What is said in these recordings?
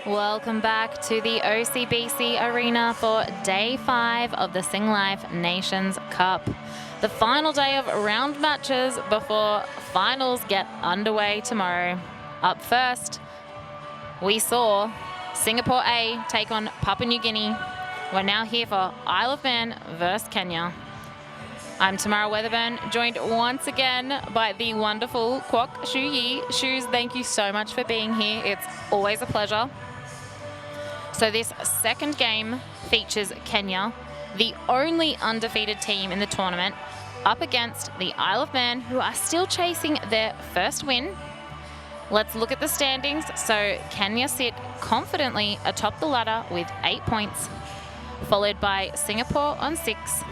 Welcome back to the OCBC Arena for Day 5 of the Singlife Nations Cup. The final day of round matches before finals get underway tomorrow. Up first, we saw Singapore A take on Papua New Guinea. We're now here for Isle of Man versus Kenya. I'm Tamara Weatherburn, joined once again by the wonderful Kwok Shu Yi. Shoes, thank you so much for being here. It's always a pleasure. So this second game features Kenya, the only undefeated team in the tournament, up against the Isle of Man, who are still chasing their first win. Let's look at the standings. So Kenya sit confidently atop the ladder with 8 points, followed by Singapore on 6.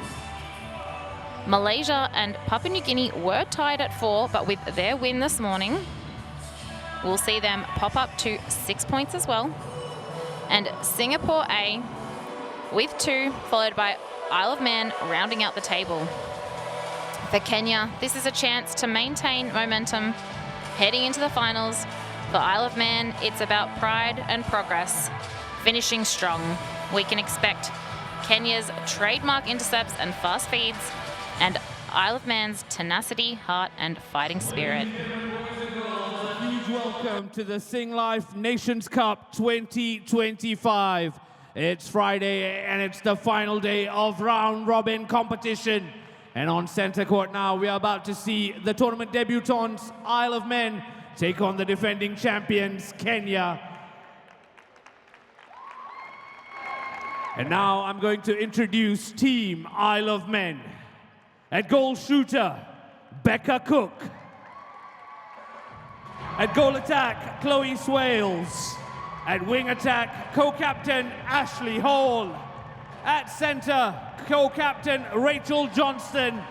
Malaysia and Papua New Guinea were tied at 4, but with their win this morning, we'll see them pop up to 6 points as well. And Singapore A with 2, followed by Isle of Man rounding out the table. For Kenya, this is a chance to maintain momentum heading into the finals. For Isle of Man, it's about pride and progress, finishing strong. We can expect Kenya's trademark intercepts and fast feeds, and Isle of Man's tenacity, heart, and fighting spirit. Huge welcome to the Singlife Nations Cup 2025. It's Friday and it's the final day of round robin competition. And on center court now, we are about to see the tournament debutants, Isle of Man, take on the defending champions, Kenya. And now I'm going to introduce Team Isle of Man. At goal shooter, Becca Cook. At goal attack, Chloe Swales. At wing attack, co-captain Ashley Hall. At center, co-captain Rachel Johnston.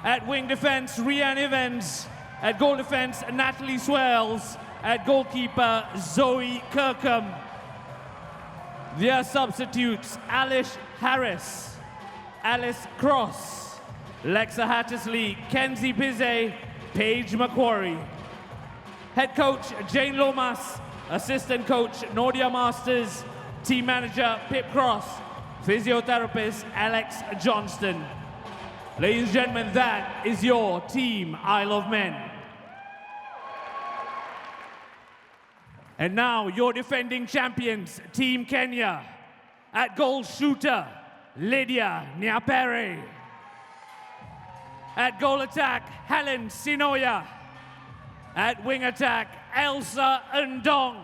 At wing defense, Rianne Evans. At goal defense, Natalie Swales. At goalkeeper, Zoe Kirkham. Their substitutes, Alice Harris, Alice Cross, Lexa Hattersley, Kenzie Pizze, Paige Macquarie. Head coach, Jane Lomas. Assistant coach, Nordia Masters. Team manager, Pip Cross. Physiotherapist, Alex Johnston. Ladies and gentlemen, that is your Team Isle of Man. And now, your defending champions, Team Kenya. At goal shooter, Lydia Nyapere. At goal attack, Helen Sinoya. At wing attack, Elsa Ndong.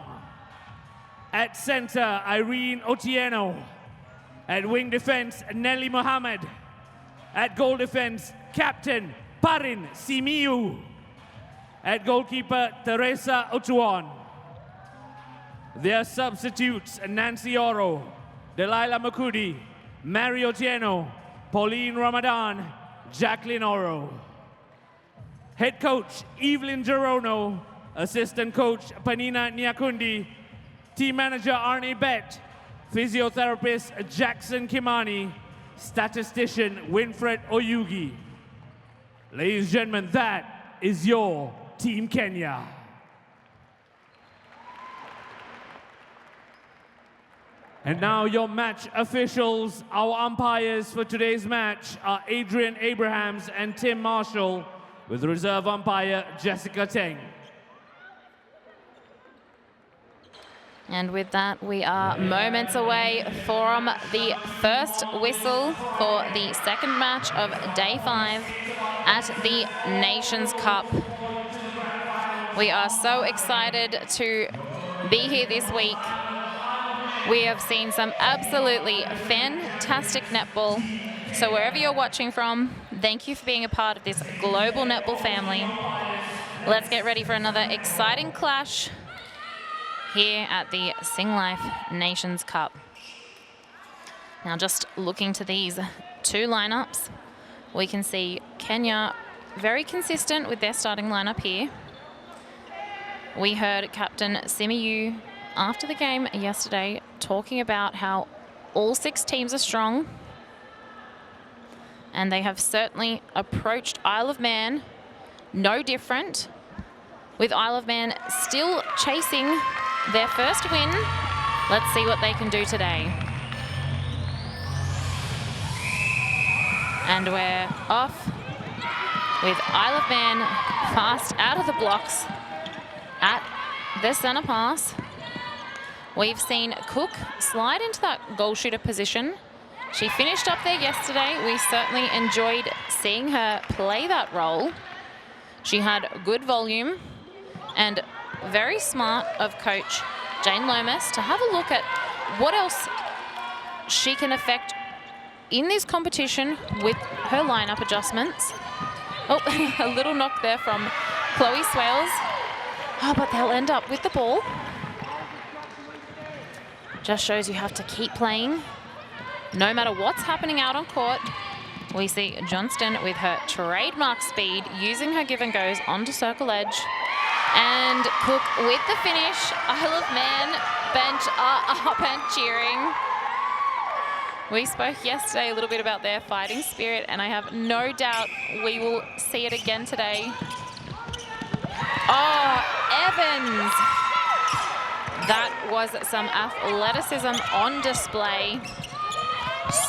At center, Irene Otieno. At wing defense, Nelly Mohammed. At goal defense, captain Parin Simiu. At goalkeeper, Teresa Otuan. Their substitutes, Nancy Oro, Delilah Makudi, Mary Otieno, Pauline Ramadan, Jacqueline Oro. Head coach, Evelyn Gerono. Assistant coach, Panina Nyakundi. Team manager, Arnie Bett. Physiotherapist, Jackson Kimani. Statistician, Winfred Oyugi. Ladies and gentlemen, that is your Team Kenya. And now your match officials. Our umpires for today's match are Adrian Abrahams and Tim Marshall, with reserve umpire Jessica Teng. And with that, we are moments away from the first whistle for the second match of Day 5 at the Nations Cup. We are so excited to be here this week. We have seen some absolutely fantastic netball. So wherever you're watching from, thank you for being a part of this global netball family. Let's get ready for another exciting clash here at the Singlife Nations Cup. Now, just looking to these two lineups, we can see Kenya very consistent with their starting lineup here. We heard Captain Simiyu after the game yesterday talking about how all 6 teams are strong, and they have certainly approached Isle of Man no different, with Isle of Man still chasing their first win Let's see what they can do today. And we're off with Isle of Man fast out of the blocks at the centre pass. We've seen Cook slide into that goal shooter position. She finished up there yesterday. We certainly enjoyed seeing her play that role. She had good volume and very smart of coach Jane Lomas to have a look at what else she can affect in this competition with her lineup adjustments. Oh, a little knock there from Chloe Swales. Oh, but they'll end up with the ball. Just shows you have to keep playing no matter what's happening out on court. We see Johnston with her trademark speed, using her give and goes onto circle edge. And Cook with the finish. Isle of Man bench are up and cheering. We spoke yesterday a little bit about their fighting spirit, and I have no doubt we will see it again today. Oh, Evans! That was some athleticism on display.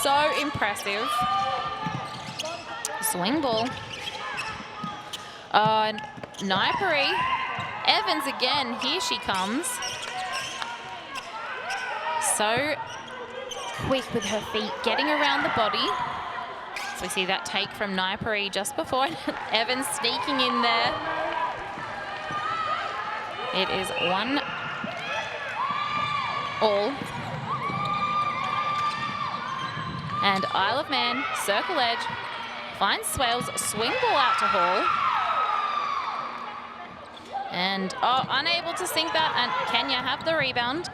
So impressive. Swing ball. Naipari. Evans again, here she comes. So quick with her feet, getting around the body. So we see that take from Naipari just before. Evans sneaking in there. It is 1-all. And Isle of Man, circle edge, finds Swales, swing ball out to Hall. And, oh, unable to sink that, and Kenya have the rebound.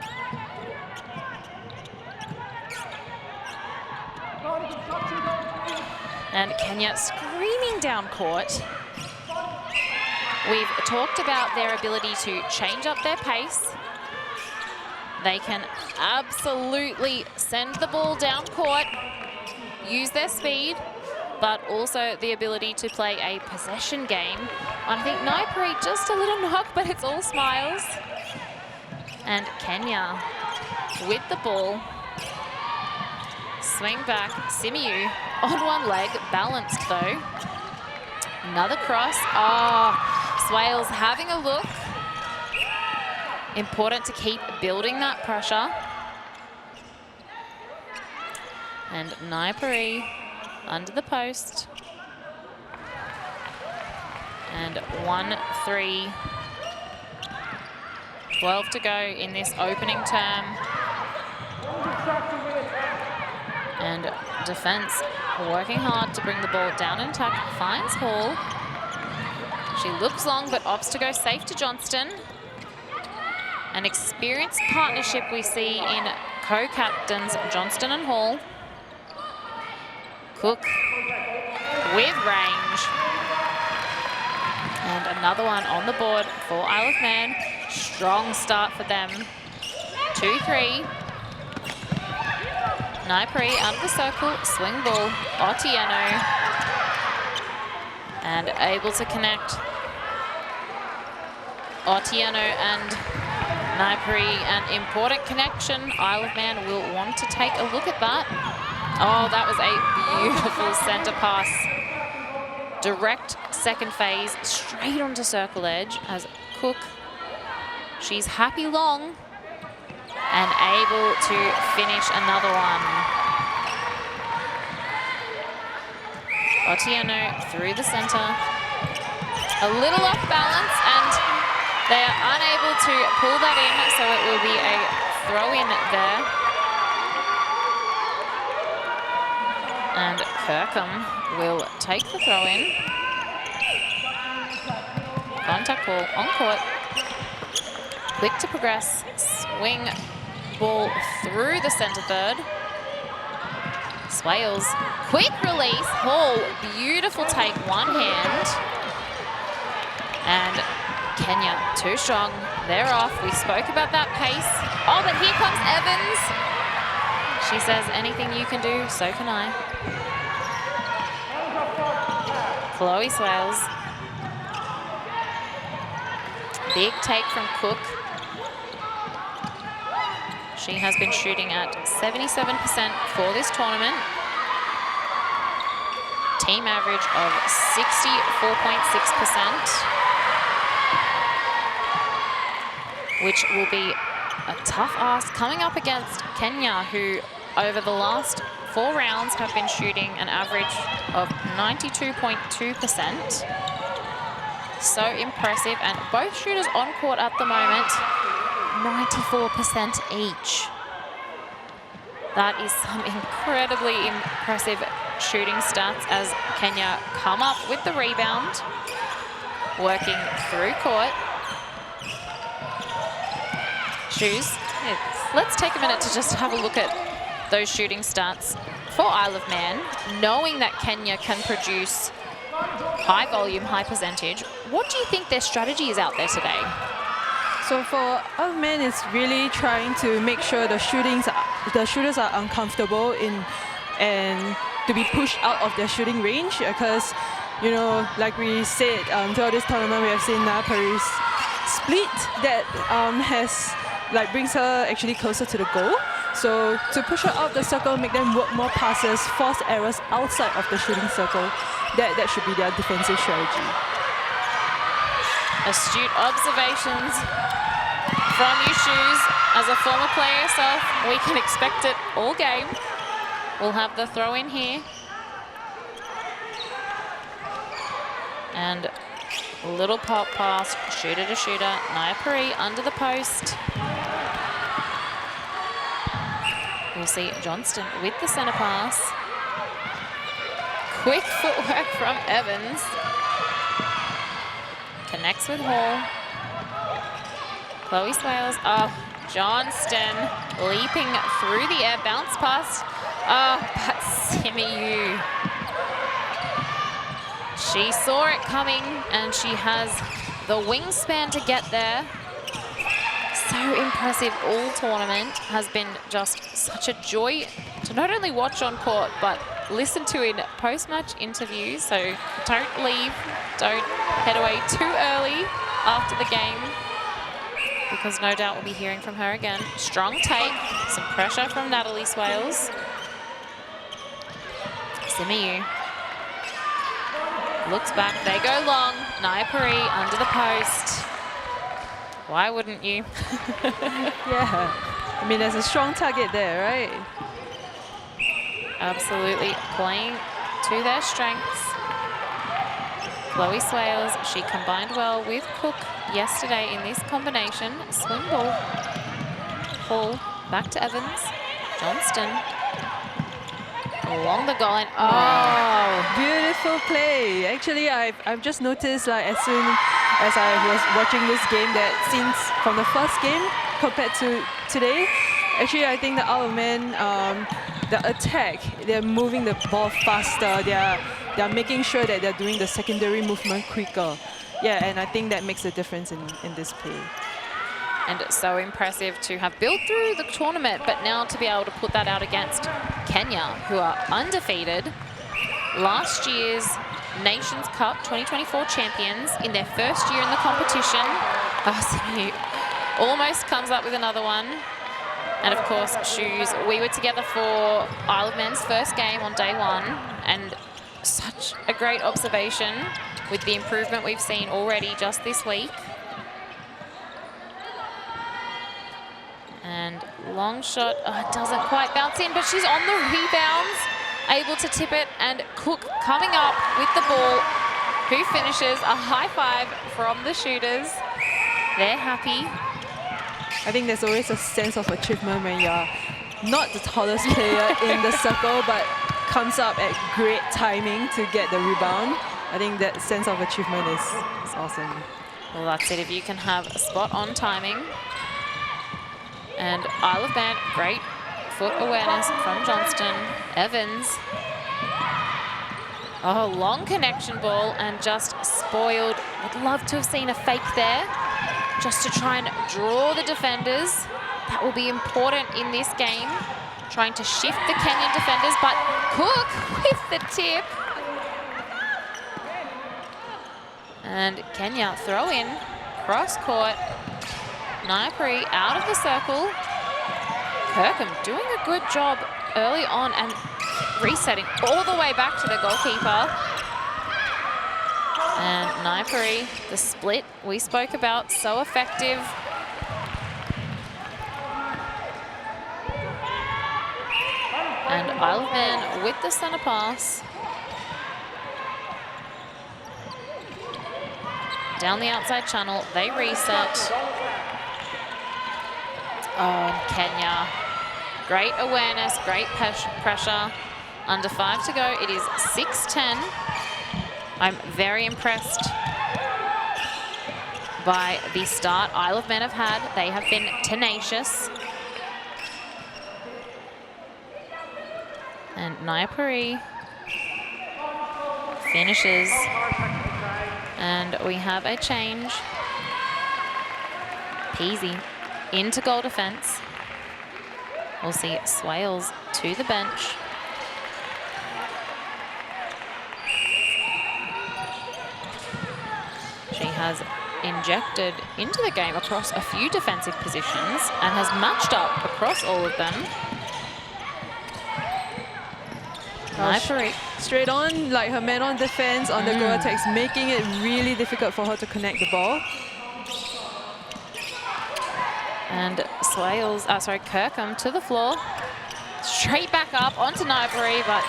And Kenya screaming down court. We've talked about their ability to change up their pace. They can absolutely send the ball down court, use their speed, but also the ability to play a possession game. I think Naipari just a little knock, but it's all smiles. And Kenya with the ball. Swing back, Simiu on one leg, balanced though. Another cross. Oh, Swales having a look. Important to keep building that pressure. And Naipari under the post. And 1-3. 12 to go in this opening term. And defense working hard to bring the ball down in attack. Finds Hall. She looks long but opts to go safe to Johnston. An experienced partnership we see in co-captains Johnston and Hall. Cook with range. And another one on the board for Isle of Man. Strong start for them. 2-3. Naipari out of the circle, swing ball, Otieno. And able to connect. Otieno and Naipari, an important connection. Isle of Man will want to take a look at that. Oh, that was a beautiful centre pass. Direct second phase, straight onto circle edge as Cook. She's happy long and able to finish another one. Otieno through the centre. A little off balance, and they are unable to pull that in, so it will be a throw in there. And Kirkham will take the throw in. Contact ball on court. Quick to progress. Swing ball through the centre third. Swales, quick release. Hall, beautiful take, one hand. And Kenya, too strong. They're off. We spoke about that pace. Oh, but here comes Evans. She says, anything you can do, so can I. Chloe Swales. Big take from Cook. She has been shooting at 77% for this tournament. Team average of 64.6%, which will be a tough ask coming up against Kenya, who over the last 4 rounds have been shooting an average of 92.2%. So impressive, and both shooters on court at the moment, 94% each. That is some incredibly impressive shooting stats as Kenya come up with the rebound, working through court. Shoes, let's take a minute to just have a look at those shooting stats for Isle of Man, knowing that Kenya can produce high volume, high percentage. What do you think their strategy is out there today? So for Isle of Man, it's really trying to make sure the shooters are uncomfortable and to be pushed out of their shooting range, because, you know, like we said, throughout this tournament, we have seen Paris split that brings her actually closer to the goal. So to push her out the circle, make them work more passes, force errors outside of the shooting circle, that should be their defensive strategy. Astute observations from you, Shoes. As a former player yourself, we can expect it all game. We'll have the throw in here. And a little pop pass, shooter to shooter. Naya Puri under the post. We'll see Johnston with the center pass. Quick footwork from Evans. Connects with Hall. Chloe Swales. Oh, Johnston leaping through the air. Bounce pass. Oh, but Simiyu. She saw it coming and she has the wingspan to get there. So impressive all tournament. Has been just such a joy to not only watch on court, but listen to in post-match interviews. So don't leave, don't head away too early after the game, because no doubt we'll be hearing from her again. Strong take, some pressure from Natalie Swales. Simiyu looks back, they go long. Naya Puri under the post. Why wouldn't you? Yeah, I mean, there's a strong target there, right? Absolutely, playing to their strengths. Chloe Swales, she combined well with Cook yesterday in this combination. Swing ball. Hall, back to Evans. Johnston. Along the goal line. Oh, beautiful play. Actually, I've just noticed, like, as soon as I was watching this game, that since from the first game compared to today, actually I think the Isle of Man, the attack, they're moving the ball faster. They're making sure that they're doing the secondary movement quicker. Yeah, and I think that makes a difference in this play. And so impressive to have built through the tournament, but now to be able to put that out against Kenya, who are undefeated. Last year's Nations Cup 2024 champions in their first year in the competition. Oh, Simi almost comes up with another one. And of course, Shoes, we were together for Isle of Man's first game on day 1, and such a great observation with the improvement we've seen already just this week. And long shot, doesn't quite bounce in, but she's on the rebounds, able to tip it, and Cook coming up with the ball, who finishes a high five from the shooters. They're happy. I think there's always a sense of achievement when you're not the tallest player in the circle, but comes up at great timing to get the rebound. I think that sense of achievement is awesome. Well, that's it, if you can have spot on timing. And Isle of Man, great foot awareness from Johnston. Evans. Oh, long connection ball and just spoiled. Would love to have seen a fake there, just to try and draw the defenders. That will be important in this game. Trying to shift the Kenyan defenders, but Cook with the tip. And Kenya throw in, cross court. Naya Puri out of the circle. Kirkham doing a good job early on and resetting all the way back to the goalkeeper. And Naipuri, the split we spoke about, so effective. And Isle of Man with the centre pass. Down the outside channel, they reset. Kenya, great awareness, great pressure. Under 5 to go, it is 6-10. I'm very impressed by the start Isle of Man have had. They have been tenacious. And Naipuri finishes. And we have a change. Peasy into goal defence. We'll see Swales to the bench. She has injected into the game across a few defensive positions and has matched up across all of them. Naipuri. Straight on, like her man on defense on the goal attacks, making it really difficult for her to connect the ball. And Swales, Kirkham to the floor. Straight back up onto Naipuri, but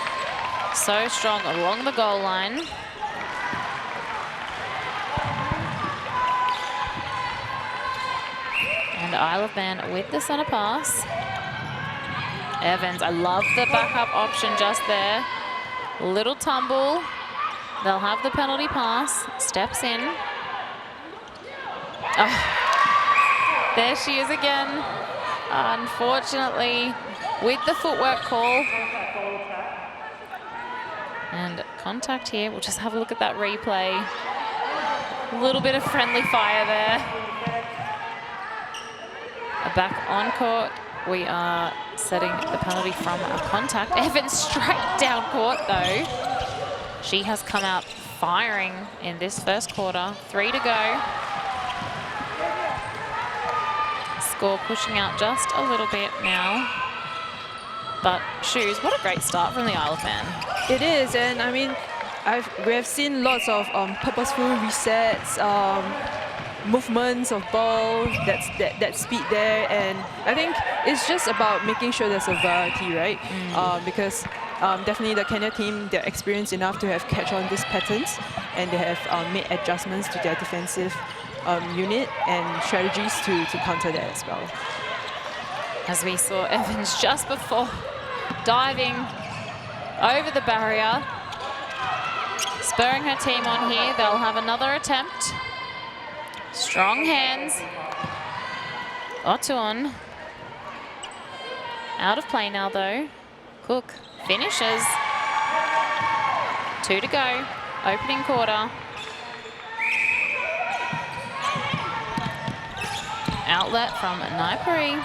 so strong along the goal line. And Isle of Man with the centre pass. Evans, I love the backup option just there. Little tumble. They'll have the penalty pass. Steps in. Oh, there she is again. Unfortunately, with the footwork call. And contact here. We'll just have a look at that replay. A little bit of friendly fire there. Back on court. We are setting the penalty from a contact. Evans straight down court though. She has come out firing in this first quarter. 3 to go. Score pushing out just a little bit now. But Shoes, what a great start from the Isle of Man. It is, and I mean, we have seen lots of purposeful resets, movements of ball, that speed there, and I think it's just about making sure there's a variety, right? Because definitely the Kenya team, they're experienced enough to have catch on these patterns, and they have made adjustments to their defensive unit and strategies to counter that as well. As we saw Evans just before diving over the barrier, spurring her team on here. They'll have another attempt. Strong hands. Otuon. Out of play now though. Cook finishes. 2 to go. Opening quarter. Outlet from Naipuri.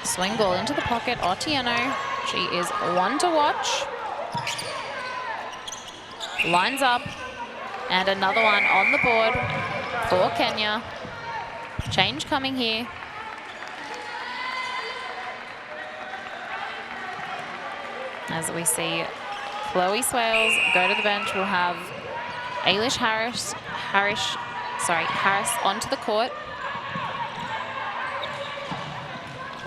Swing ball into the pocket. Otieno. She is one to watch. Lines up. And another one on the board for Kenya. Change coming here. As we see Chloe Swales go to the bench, we'll have Ailish Harris onto the court.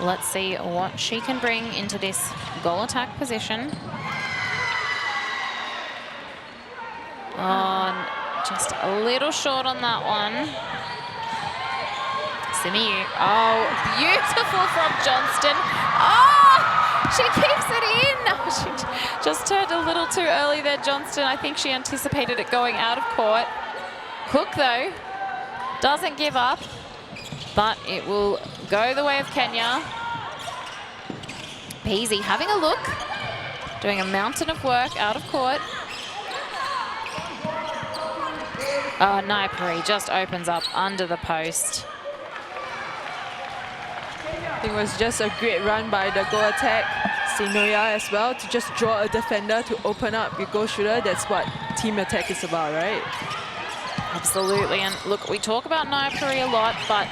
Let's see what she can bring into this goal attack position. Just a little short on that one. Simiyu. Oh, beautiful from Johnston. Oh, she keeps it in. She just turned a little too early there, Johnston. I think she anticipated it going out of court. Cook, though, doesn't give up, but it will go the way of Kenya. Peasy having a look, doing a mountain of work out of court. Oh, Naipuri just opens up under the post. I think it was just a great run by the goal attack, Sinoya as well, to just draw a defender to open up your goal shooter. That's what team attack is about, right? Absolutely, and look, we talk about Naipuri a lot, but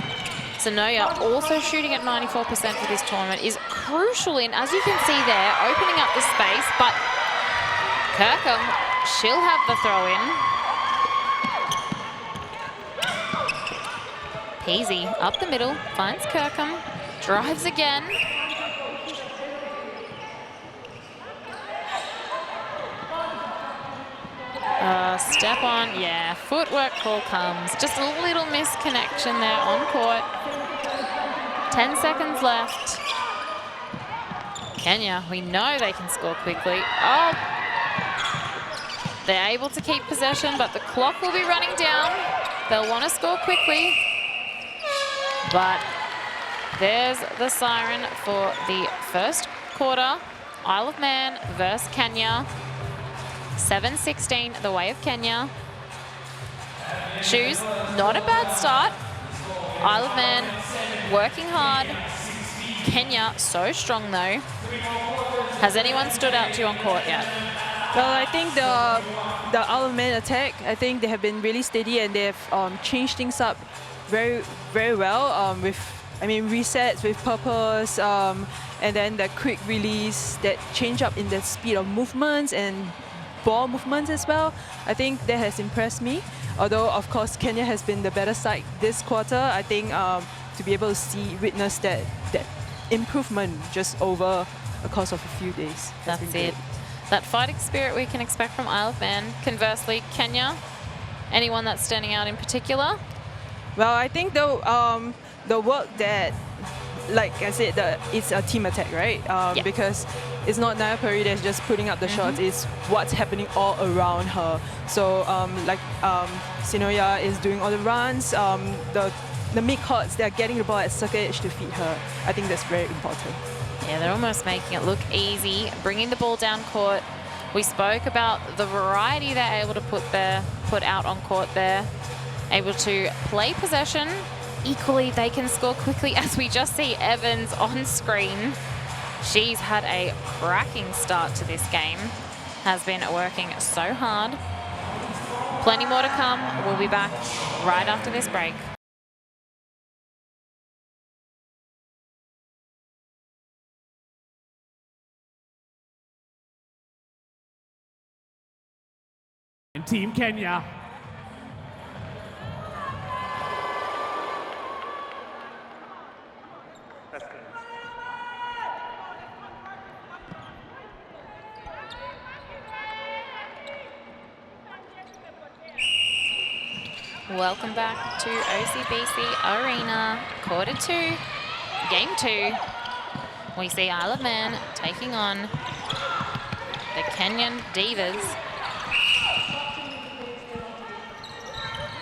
Sonoya also shooting at 94% for this tournament is crucial in, as you can see there, opening up the space, but Kirkham, she'll have the throw in. Peasy up the middle, finds Kirkham, drives again. Step on, yeah, footwork call comes. Just a little misconnection there on court. 10 seconds left. Kenya, we know they can score quickly. Oh, they're able to keep possession, but the clock will be running down. They'll want to score quickly. But there's the siren for the first quarter. Isle of Man versus Kenya. 7-16 the way of Kenya. Shoes, not a bad start. Isle of Man working hard. Kenya so strong though. Has anyone stood out to you on court yet? Well, I think the Isle of Man attack, I think they have been really steady and they've changed things up very, very well with, I mean, resets with purpose and then the quick release that change up in the speed of movements and ball movements as well. I think that has impressed me. Although, of course, Kenya has been the better side this quarter. I think to be able to witness that improvement just over the course of a few days. That's it. That fighting spirit we can expect from Isle of Man. Conversely, Kenya, anyone that's standing out in particular? Well, I think the work that, like I said, it's a team attack, right? Yeah. Because it's not Naya Puri that's just putting up the shots, it's what's happening all around her. So Sonoya is doing all the runs, the mid-courts, they're getting the ball at circle edge to feed her. I think that's very important. Yeah, they're almost making it look easy, bringing the ball down court. We spoke about the variety they're able to put out on court there, able to play possession. Equally, they can score quickly, as we just see Evans on screen. She's had a cracking start to this game, has been working so hard. Plenty more to come. We'll be back right after this break. Team Kenya. Welcome back to OCBC Arena, quarter 2, game 2. We see Isle of Man taking on the Kenyan Divas.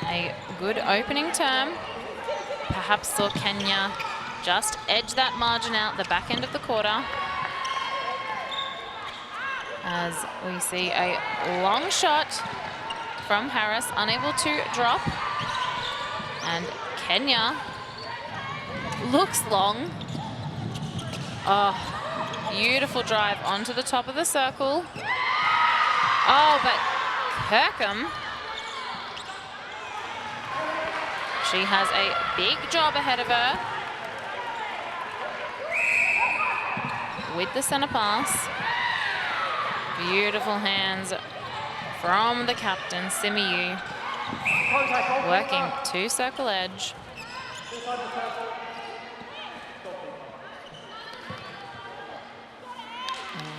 A good opening term. Perhaps saw Kenya just edge that margin out the back end of the quarter. As we see a long shot from Harris, unable to drop. And Kenya looks long. Oh, beautiful drive onto the top of the circle. Oh, but Kirkham, she has a big job ahead of her with the center pass. Beautiful hands from the captain, Simiyu, working to circle edge.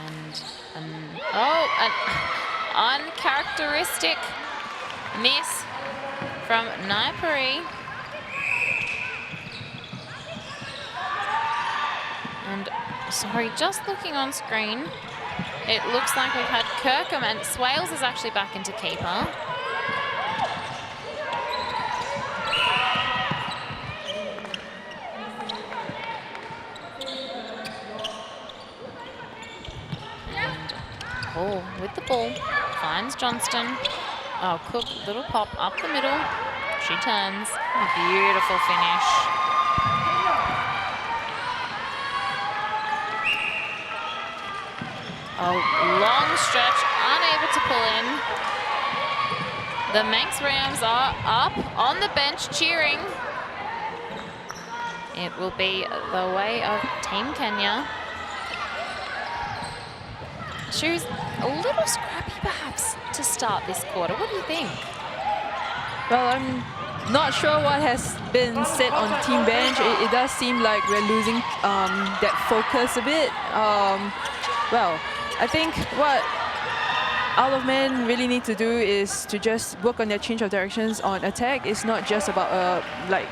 And an uncharacteristic miss from Naipuri. And sorry, just looking on screen, it looks like we've had Kirkham and Swales is actually back into keeper. And Hall with the ball, finds Johnston. Oh, Cook, little pop up the middle. She turns. Beautiful finish. A long stretch, unable to pull in. The Manx Rams are up on the bench cheering. It will be the way of Team Kenya. Shoes a little scrappy perhaps to start this quarter. What do you think? Well, I'm not sure what has been said on team bench. It does seem like we're losing that focus a bit. Well, I think what Isle of Man really need to do is to just work on their change of directions on attack. It's not just about like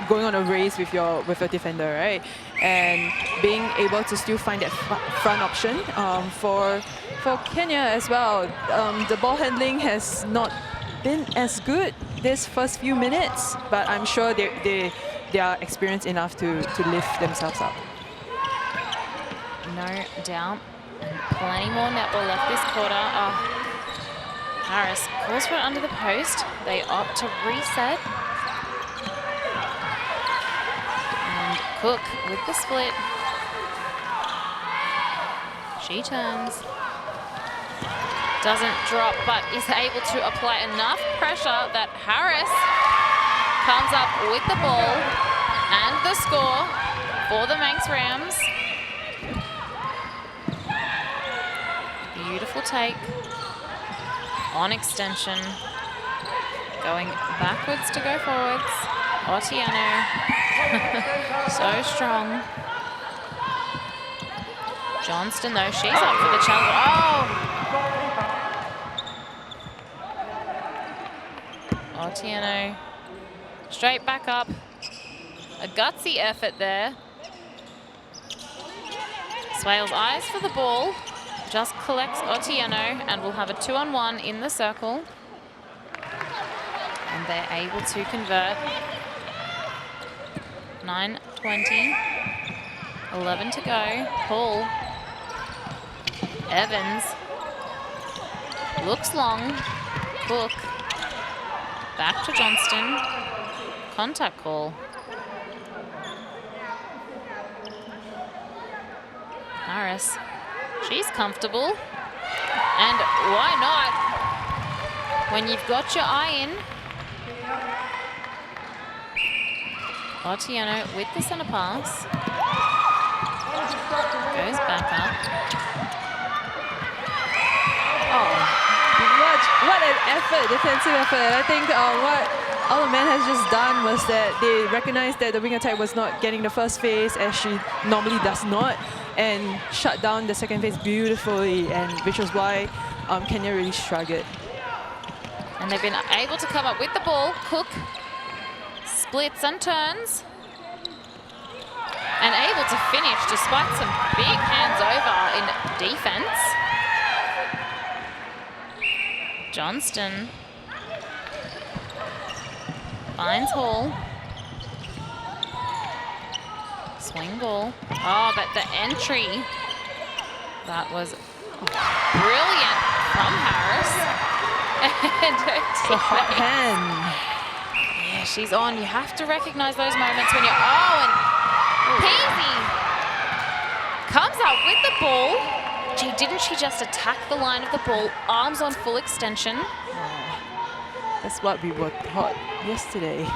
going on a race with your defender, right? And being able to still find that front option for Kenya as well. The ball handling has not been as good this first few minutes, but I'm sure they are experienced enough to lift themselves up. No doubt. And plenty more netball left this quarter. Oh. Harris calls for it under the post. They opt to reset. And Cook with the split. She turns. Doesn't drop, but is able to apply enough pressure that Harris comes up with the ball and the score for the Manx Rams. Beautiful take on extension, going backwards to go forwards. Otieno, so strong. Johnston though, she's up for the challenge. Oh! Otieno, straight back up. A gutsy effort there. Swales eyes for the ball. Just collects Otieno, and we'll have a 2-on-1 in the circle. And they're able to convert. 9:20, 11 to go. Paul. Evans. Looks long. Cook. Back to Johnston. Contact call. Harris. She's comfortable. And why not? When you've got your eye in. Otieno with the center pass. Goes back up. Oh, what an effort, defensive effort. I think what Isle of Man has just done was that they recognized that the wing attack was not getting the first phase, as she normally does not, and shut down the second phase beautifully, and which was why Kenya really struggled. And they've been able to come up with the ball. Cook splits and turns. And able to finish despite some big hands over in defense. Johnston finds Hall. Swing ball. Oh, but the entry, that was brilliant from Harris. And it's a hot hand. Yeah, she's on. You have to recognize those moments when you're, and Peasy comes out with the ball. Gee, didn't she just attack the line of the ball, arms on full extension? That's what we were taught yesterday.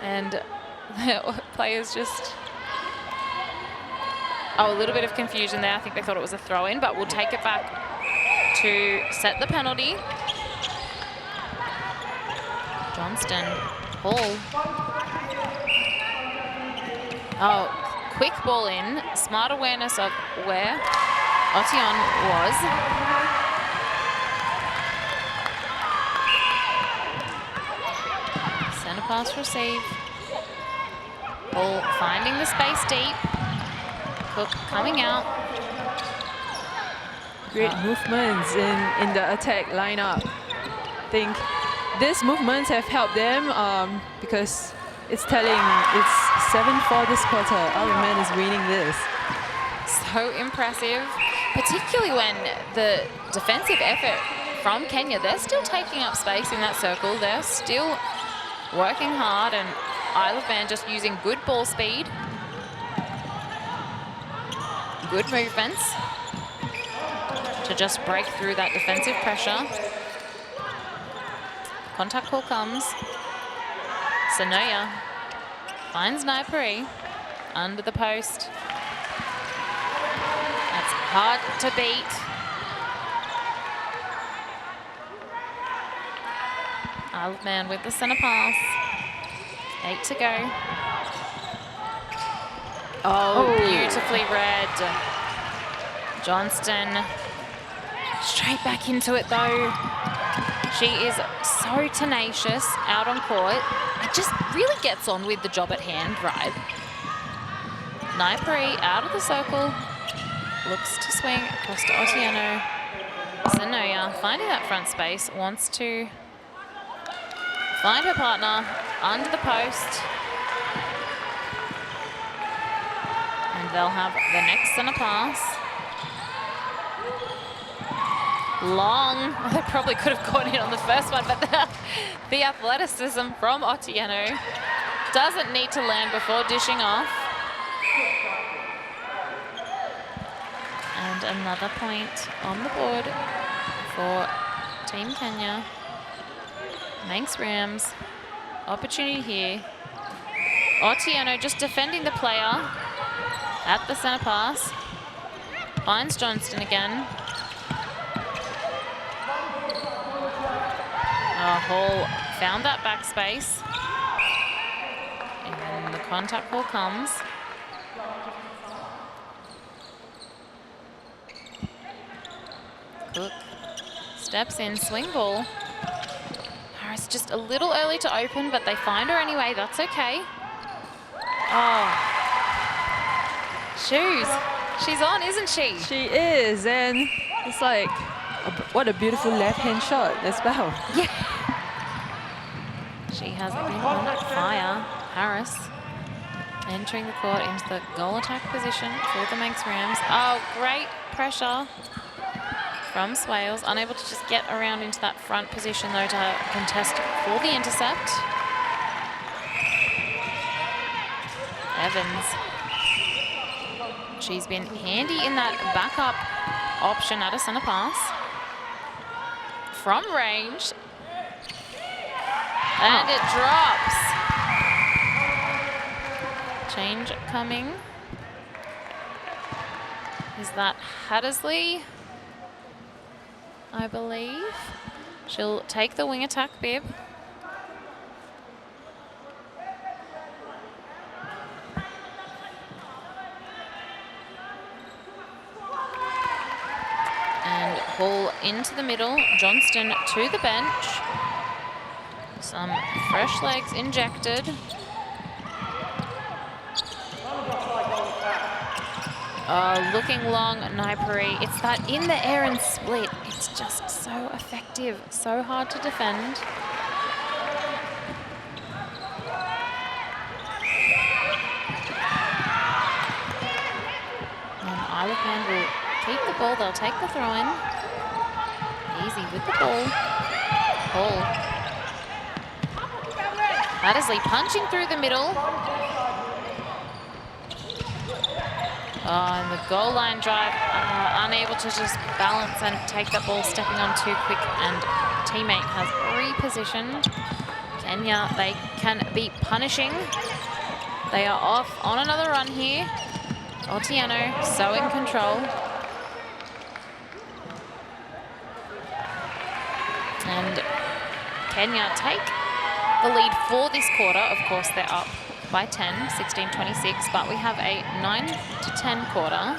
And the players just... a little bit of confusion there. I think they thought it was a throw-in, but we'll take it back to set the penalty. Johnston, Hall. Oh, quick ball in. Smart awareness of where Otion was. Centre pass receive. Ball finding the space deep. Cook coming out. Great movements in the attack lineup. I think these movements have helped them because it's telling it's 7-4 this quarter. Isle of Man is winning this. So impressive, particularly when the defensive effort from Kenya, they're still taking up space in that circle. They're still working hard, and Isle of Man just using good ball speed, good movements to just break through that defensive pressure. Contact call comes. Sanoya finds Naipuri under the post. That's hard to beat. Isle of Man with the centre pass. 8 to go. Oh, beautifully read. Johnston straight back into it though. She is so tenacious out on court. It just really gets on with the job at hand, right? Naipuri out of the circle. Looks to swing across to Otieno. Sanoya finding that front space. Wants to find her partner under the post. And they'll have the next centre pass. Long. Oh, they probably could have gone in on the first one, but the athleticism from Otieno doesn't need to land before dishing off. And another point on the board for Team Kenya. Manx Rams. Opportunity here. Otieno just defending the player at the centre pass. Finds Johnston again. Hall found that backspace. And the contact ball comes. Cook steps in, swing ball. Harris just a little early to open, but they find her anyway. That's okay. Oh. Shoes. She's on, isn't she? She is, and it's like, what a beautiful left-hand shot as well. Yeah. She has been on fire. Harris entering the court into the goal attack position for the Manx Rams. Oh, great pressure from Swales. Unable to just get around into that front position though to contest for the intercept. Evans. She's been handy in that backup option at a centre pass. From range. And it drops. Change coming. Is that Hattersley? I believe. She'll take the wing attack bib. And Hall into the middle. Johnston to the bench. Some fresh legs injected. Looking long, Naipuri. It's that in the air and split. It's just so effective, so hard to defend. And Isle of Man will keep the ball. They'll take the throw in. Easy with the ball. Ball. Hattersley punching through the middle. And the goal line drive, unable to just balance and take that ball, stepping on too quick, and teammate has repositioned. Kenya, they can be punishing. They are off on another run here. Otieno, so in control. And Kenya take the lead for this quarter. Of course, they're up by 10, 16-26, but we have a 9-10 quarter.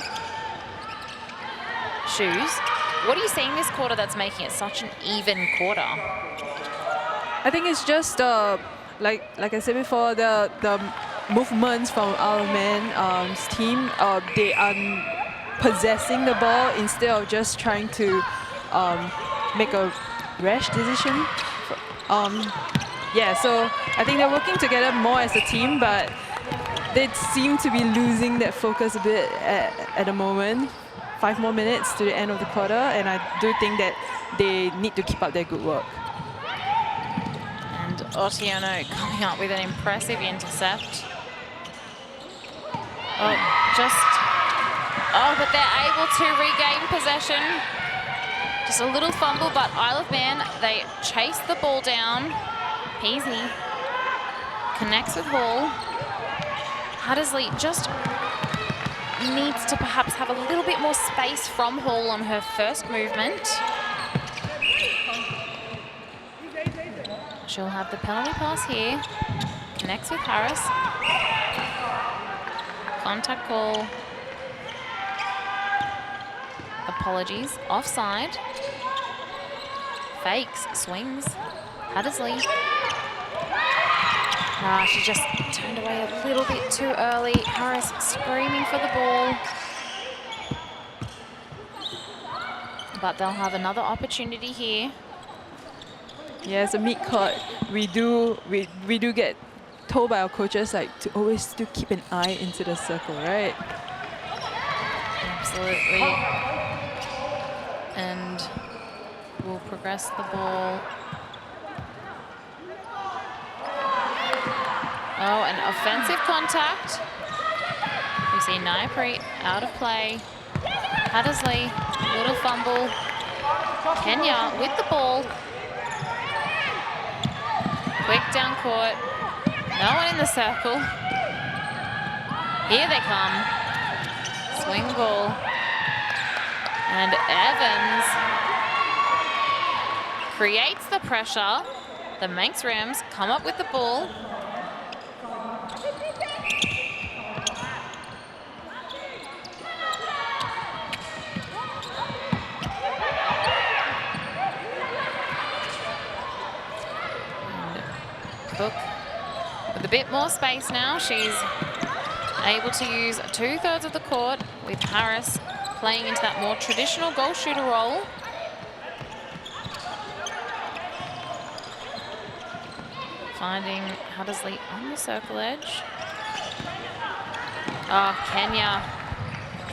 Shoes, what are you seeing this quarter that's making it such an even quarter? I think it's just like I said before, the movements from our men's team. They are possessing the ball instead of just trying to make a rash decision. Yeah, so I think they're working together more as a team, but they seem to be losing that focus a bit at the moment. 5 more minutes to the end of the quarter, and I do think that they need to keep up their good work. And Otieno coming up with an impressive intercept. But they're able to regain possession. Just a little fumble, but Isle of Man, they chase the ball down. Peasy. Connects with Hall. Hattersley just needs to perhaps have a little bit more space from Hall on her first movement. She'll have the penalty pass here. Connects with Harris. Contact call. Apologies. Offside. Fakes. Swings. Hattersley. She just turned away a little bit too early. Harris screaming for the ball. But they'll have another opportunity here. Yeah, as a mid-court, we do get told by our coaches like to always to keep an eye into the circle, right? Absolutely. And we'll progress the ball. Oh, an offensive contact. We see Naipri out of play. Hattersley, little fumble. Kenya with the ball. Quick down court. No one in the circle. Here they come. Swing ball. And Evans creates the pressure. The Manx Rams come up with the ball. Cook with a bit more space now. She's able to use 2/3 of the court with Harris playing into that more traditional goal shooter role. Finding Hattersley on the circle edge. Oh, Kenya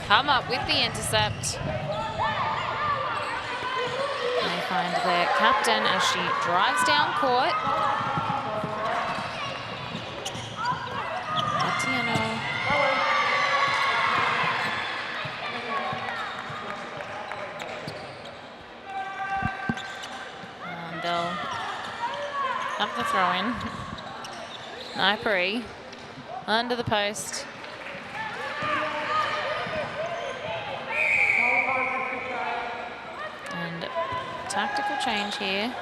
come up with the intercept. They find their captain as she drives down court. And they'll have the throw in. Naipri under the post. And tactical change here.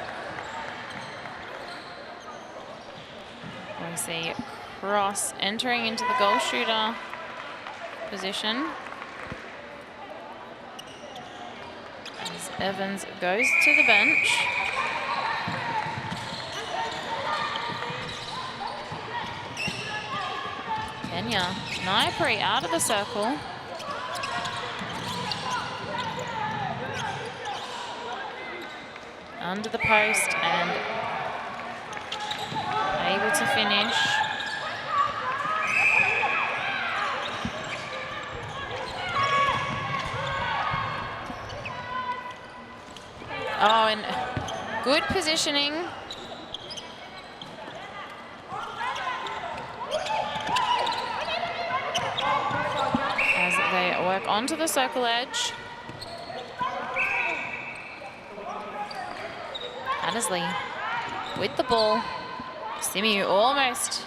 We see Ross entering into the goal shooter position. As Evans goes to the bench. Kenya, Naipri out of the circle. Under the post and able to finish. Oh, and good positioning. As they work onto the circle edge. Hattersley with the ball. Simiu almost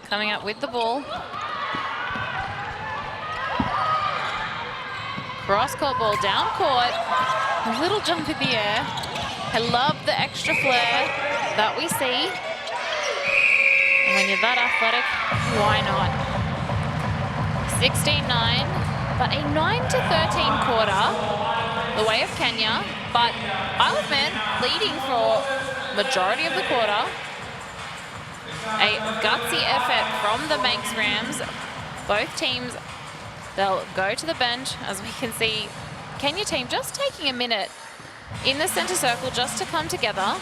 coming up with the ball. Cross-court ball down court. A little jump in the air. I love the extra flair that we see. And when you're that athletic, why not? 16-9, but a 9-13 quarter the way of Kenya. But Isle of Man leading for majority of the quarter. A gutsy effort from the Manx Rams. Both teams, they'll go to the bench. As we can see, Kenya team just taking a minute in the center circle just to come together.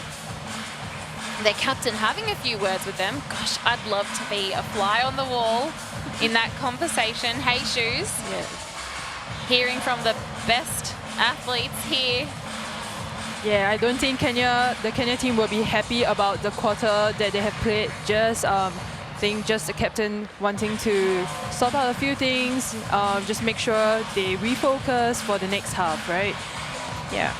Their captain having a few words with them. Gosh, I'd love to be a fly on the wall in that conversation. Hey, Shoes. Yeah. Hearing from the best athletes here. Yeah, I don't think the Kenya team will be happy about the quarter that they have played. Just think just the captain wanting to sort out a few things, just make sure they refocus for the next half, right? Yeah.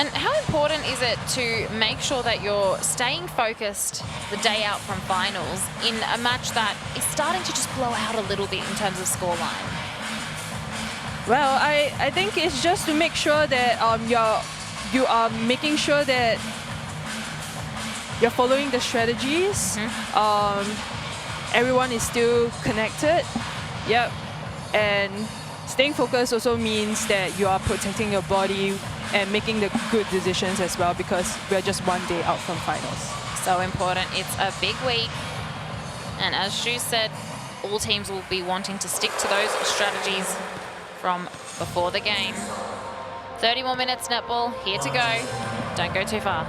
And how important is it to make sure that you're staying focused the day out from finals in a match that is starting to just blow out a little bit in terms of scoreline? Well, I think it's just to make sure that you are making sure that you're following the strategies. Everyone is still connected. Yep. And staying focused also means that you are protecting your body and making the good decisions as well, because we're just one day out from finals. So important. It's a big week. And as Shu said, all teams will be wanting to stick to those strategies from before the game. 30 more minutes netball, here to go. Don't go too far.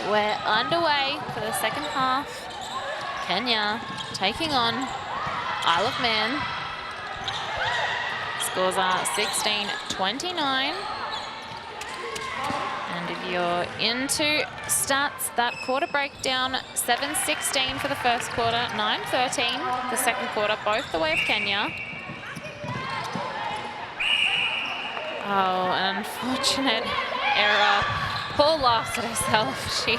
We're underway for the second half. Kenya taking on Isle of Man. Scores are 16-29. And if you're into stats, that quarter breakdown, 7-16 for the first quarter, 9-13 the second quarter, both the way of Kenya. Oh, an unfortunate error. Paul laughs at herself. She,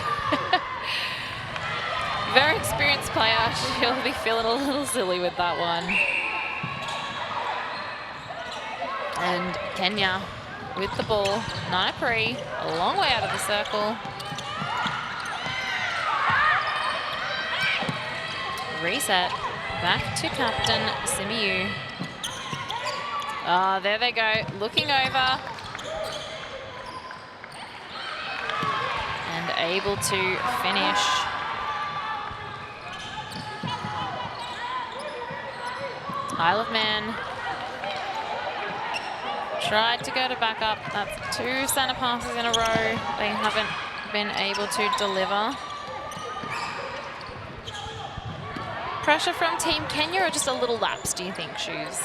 very experienced player. She'll be feeling a little silly with that one. And Kenya with the ball. Naipuri a long way out of the circle. Reset back to captain Simiyu. Oh, there they go, looking over. And able to finish. Isle of Man tried to go to back up. That's 2 center passes in a row. They haven't been able to deliver. Pressure from Team Kenya or just a little lapse, do you think, Shoes?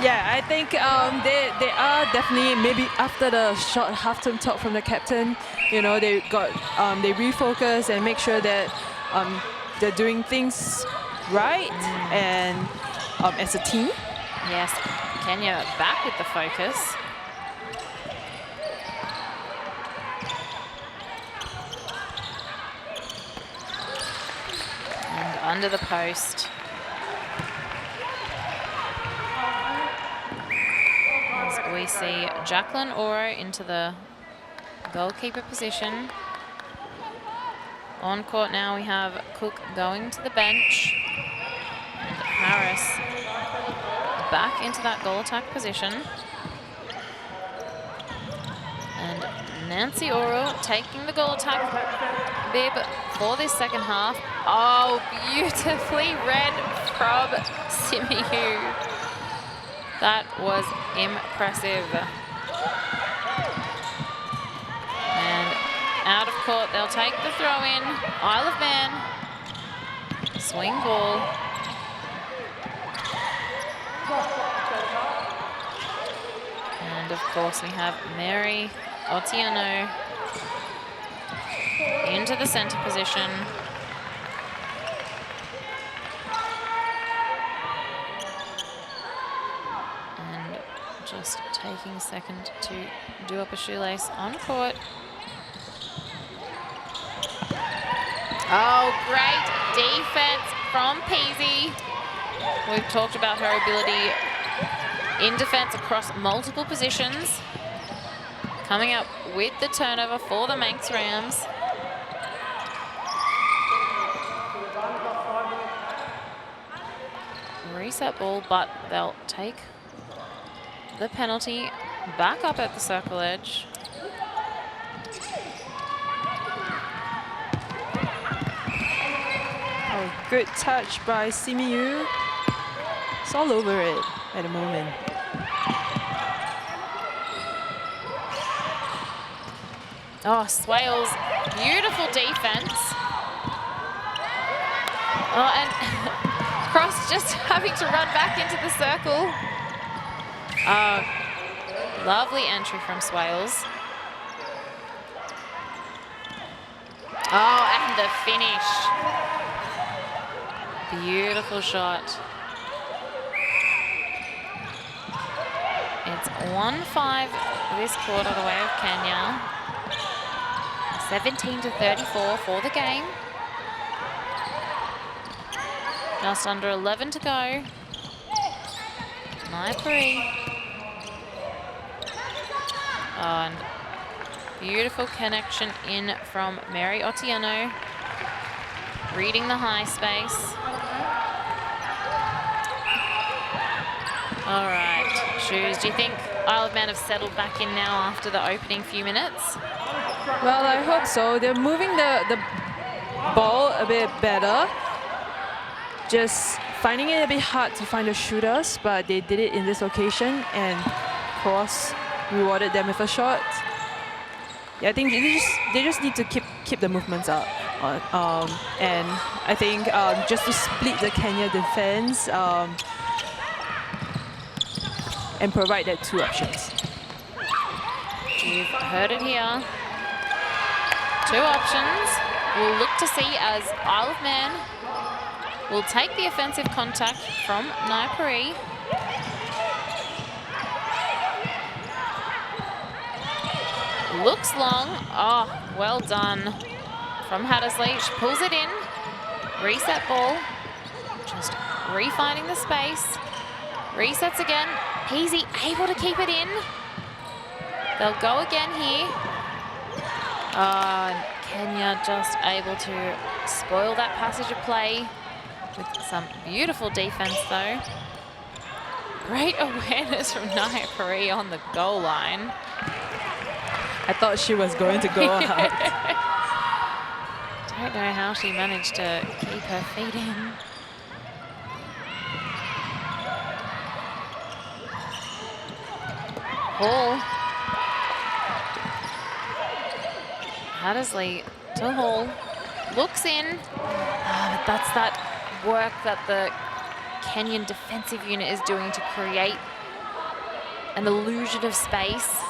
Yeah, I think they are definitely, maybe after the short halftime talk from the captain, you know, they refocus and make sure that they're doing things right and as a team. Yes, Kenya back with the focus. And under the post. As we see Jacqueline Oro into the goalkeeper position. On court now we have Cook going to the bench. And Harris back into that goal attack position. And Nancy Oro taking the goal attack bib for this second half. Oh, beautifully read from Simiyu. That was impressive. And out of court, they'll take the throw in. Isle of Man. Swing ball. And of course, we have Mary Otieno into the center position. And just taking a second to do up a shoelace on court. Oh, great defense from Peasy. We've talked about her ability in defense across multiple positions. Coming up with the turnover for the Manx Rams. Reset ball, but they'll take the penalty back up at the circle edge. Oh, good touch by Simiyu. It's all over it at the moment. Oh, Swales, beautiful defense. Oh, and Cross just having to run back into the circle. Lovely entry from Swales. Oh, and the finish. Beautiful shot. It's 1-5 this quarter the way of Kenya. 17-34 for the game. Just under 11 to go. Naipuri. Oh, and beautiful connection in from Mary Otieno. Reading the high space. All right, Shoes, do you think Isle of Man have settled back in now after the opening few minutes? Well, I hope so. They're moving the ball a bit better. Just finding it a bit hard to find the shooters, but they did it in this occasion, and Cross rewarded them with a shot. Yeah, I think they just need to keep the movements up. And I think just to split the Kenya defense and provide that two options. You've heard it here. Two options. We'll look to see as Isle of Man will take the offensive contact from Naipuri. Looks long. Oh, well done from Hattersley. She pulls it in. Reset ball. Just refinding the space. Resets again. Peasy able to keep it in. They'll go again here. Kenya just able to spoil that passage of play with some beautiful defense though. Great awareness from Naipuri on the goal line. I thought she was going to go out. Don't know how she managed to keep her feet in. Hall. Hattersley to Hall. Looks in. But that's that work that the Kenyan defensive unit is doing to create an illusion of space.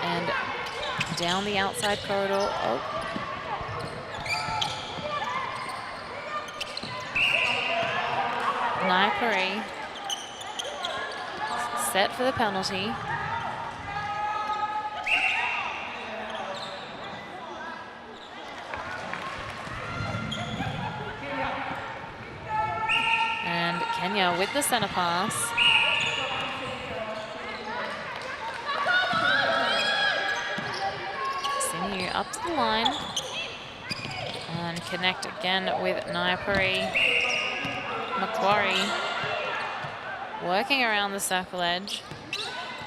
And down the outside corridor. Oh. Naipuri set for the penalty. And Kenya with the center pass. up to the line. And connect again with Nyapuri. Macquarie working around the circle edge.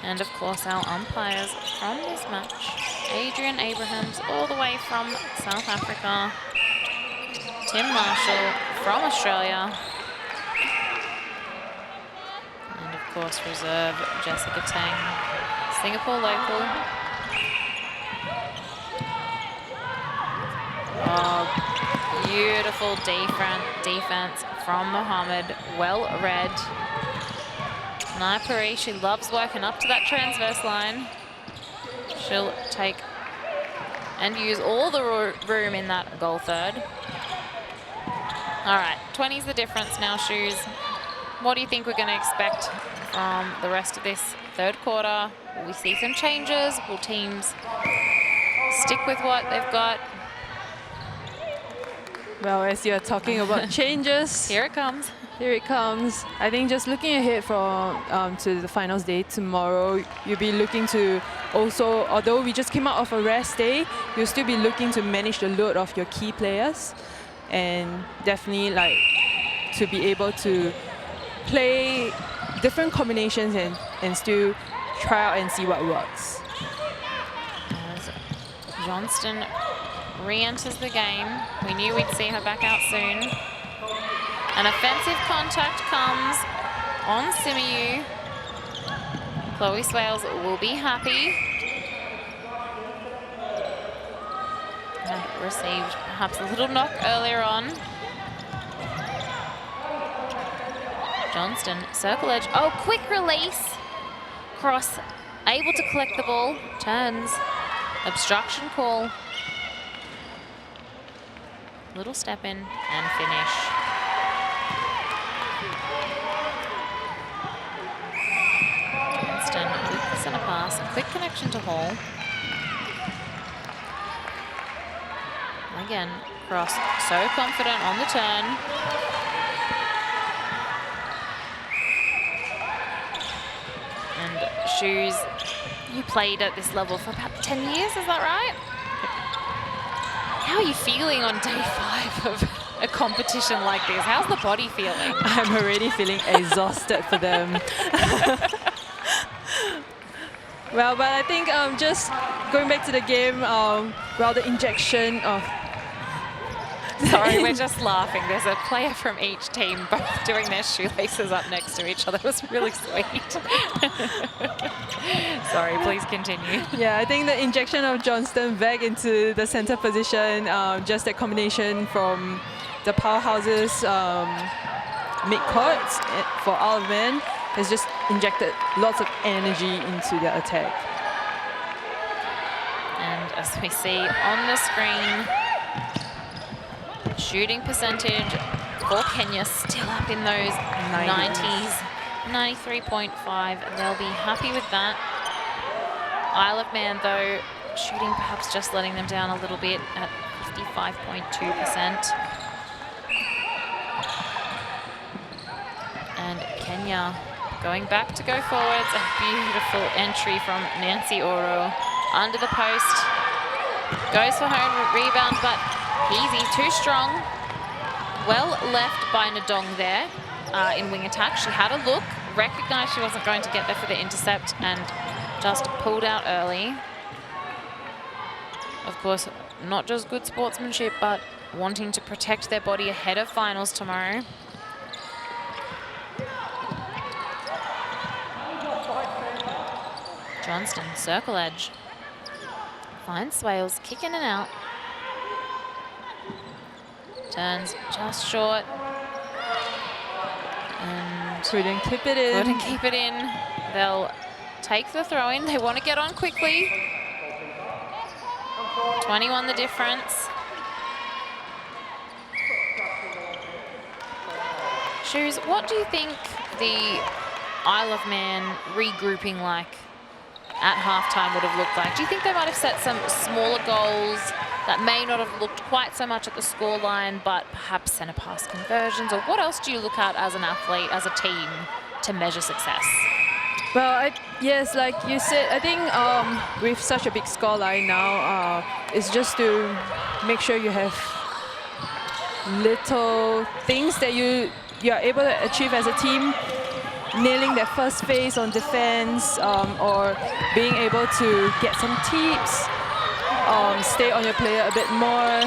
And of course our umpires from this match, Adrian Abrahams all the way from South Africa, Tim Marshall from Australia, and of course reserve Jessica Tang, Singapore local. Oh, beautiful defense from Mohammed, well read. Nyapuri, she loves working up to that transverse line. She'll take and use all the room in that goal third. All right, 20's the difference now, Shoes. What do you think we're going to expect from the rest of this third quarter? Will we see some changes? Will teams stick with what they've got? Well, as you're talking about changes, Here it comes. here it comes. I think just looking ahead to the finals day tomorrow, you'll be looking to also, although we just came out of a rest day, you'll still be looking to manage the load of your key players and definitely like to be able to play different combinations and still try out and see what works. As Johnston re-enters the game. We knew we'd see her back out soon. An offensive contact comes on Simiyu. Chloe Swales will be happy. And received perhaps a little knock earlier on. Johnston, circle edge. Oh, quick release. Cross, able to collect the ball. Turns. Obstruction call. Little step in and finish. Johnston with the centre pass. Quick connection to Hall. Again, Cross so confident on the turn. And Shoes, you played at this level for about 10 years, is that right? How are you feeling on day 5 of a competition like this? How's the body feeling? I'm already feeling exhausted for them. Well, but I think just going back to the game, well, the injection of... Sorry, we're just laughing. There's a player from each team both doing their shoelaces up next to each other. It was really sweet. Sorry, please continue. Yeah, I think the injection of Johnston back into the center position, just that combination from the powerhouses mid-court for Isle of Man has just injected lots of energy into their attack. And as we see on the screen, shooting percentage for Kenya still up in those 90s, 93.5. They'll be happy with that. Isle of Man, though, shooting perhaps just letting them down a little bit at 55.2%. And Kenya going back to go forwards. A beautiful entry from Nancy Oro under the post. Goes for her own rebound, but easy, too strong. Well left by Ndong there in wing attack. She had a look, recognized she wasn't going to get there for the intercept and just pulled out early. Of course, not just good sportsmanship, but wanting to protect their body ahead of finals tomorrow. Johnston, circle edge. Finds Swales, kick in and out. Turns just short. And couldn't keep it in. Couldn't keep it in. They'll take the throw in. They want to get on quickly. 21 the difference. Shoes, what do you think the Isle of Man regrouping like at halftime would have looked like? Do you think they might have set some smaller goals that may not have looked quite so much at the scoreline, but perhaps centre pass conversions? Or what else do you look at as an athlete, as a team, to measure success? Well, yes, like you said, I think with such a big scoreline now, it's just to make sure you have little things that you are able to achieve as a team, nailing that first phase on defense, or being able to get some tips, stay on your player a bit more,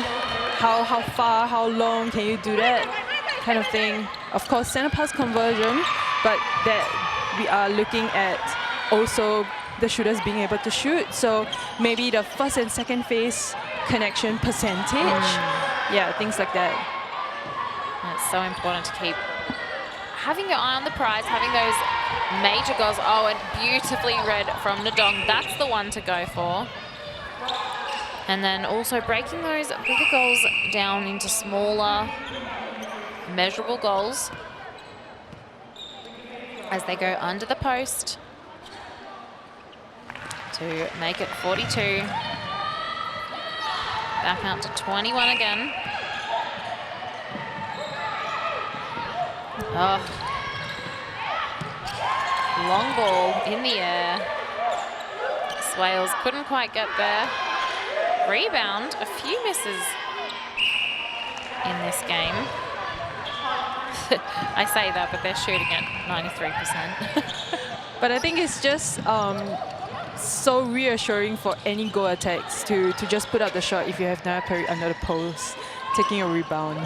how far, how long can you do that kind of thing. Of course, center pass conversion, but that we are looking at also the shooters being able to shoot. So maybe the first and second phase connection percentage. Yeah, things like that. It's so important to keep having your eye on the prize, having those major goals. Oh, and beautifully read from Nadong. That's the one to go for. And then also breaking those bigger goals down into smaller, measurable goals as they go under the post to make it 42. Back out to 21 again. Oh. Long ball in the air. Swales couldn't quite get there. Rebound, a few misses in this game. I say that, but they're shooting at 93%. But I think it's just so reassuring for any goal attacks to just put out the shot if you have Naipari under the post, taking a rebound.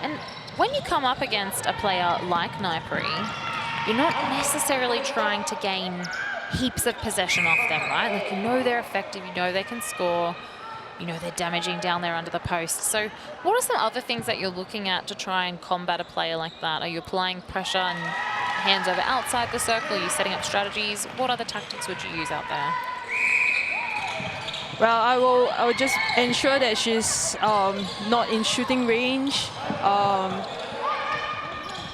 And when you come up against a player like Naipari, you're not necessarily trying to gain heaps of possession off them, right? Like, you know they're effective, you know they can score, you know they're damaging down there under the post. So what are some other things that you're looking at to try and combat a player like that? Are you applying pressure and hands over outside the circle? Are you setting up strategies? What other tactics would you use out there? Well, I will just ensure that she's not in shooting range,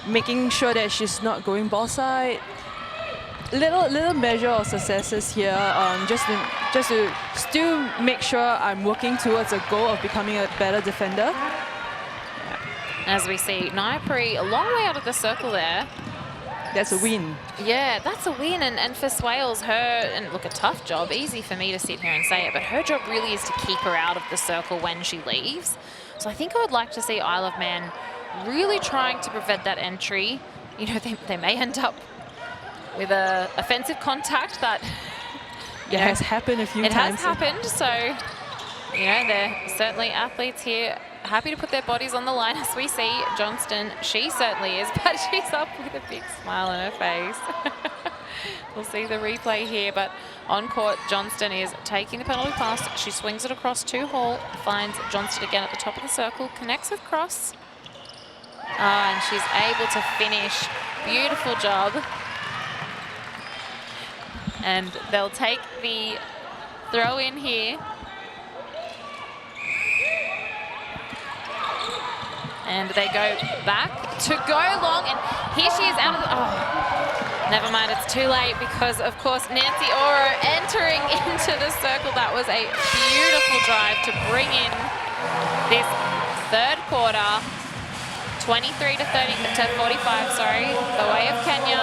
making sure that she's not going ball side. Little measure of successes here, just to still make sure I'm working towards a goal of becoming a better defender. As we see, Naipari a long way out of the circle there. That's a win. Yeah, that's a win. And for Swales, and look, a tough job. Easy for me to sit here and say it, but her job really is to keep her out of the circle when she leaves. So I think I would like to see Isle of Man really trying to prevent that entry. You know, they may end up with a offensive contact that has happened a few times. It has happened, so you know, they're certainly athletes here, happy to put their bodies on the line. As we see, Johnston, she certainly is, but she's up with a big smile on her face. We'll see the replay here, but on court, Johnston is taking the penalty pass. She swings it across to Hall, finds Johnston again at the top of the circle, connects with Cross, and she's able to finish. Beautiful job. And they'll take the throw in here. And they go back to go long, and here she is out of the, never mind, it's too late, because of course Nancy Oro entering into the circle. That was a beautiful drive to bring in this third quarter, 23 to 45, sorry, the way of Kenya.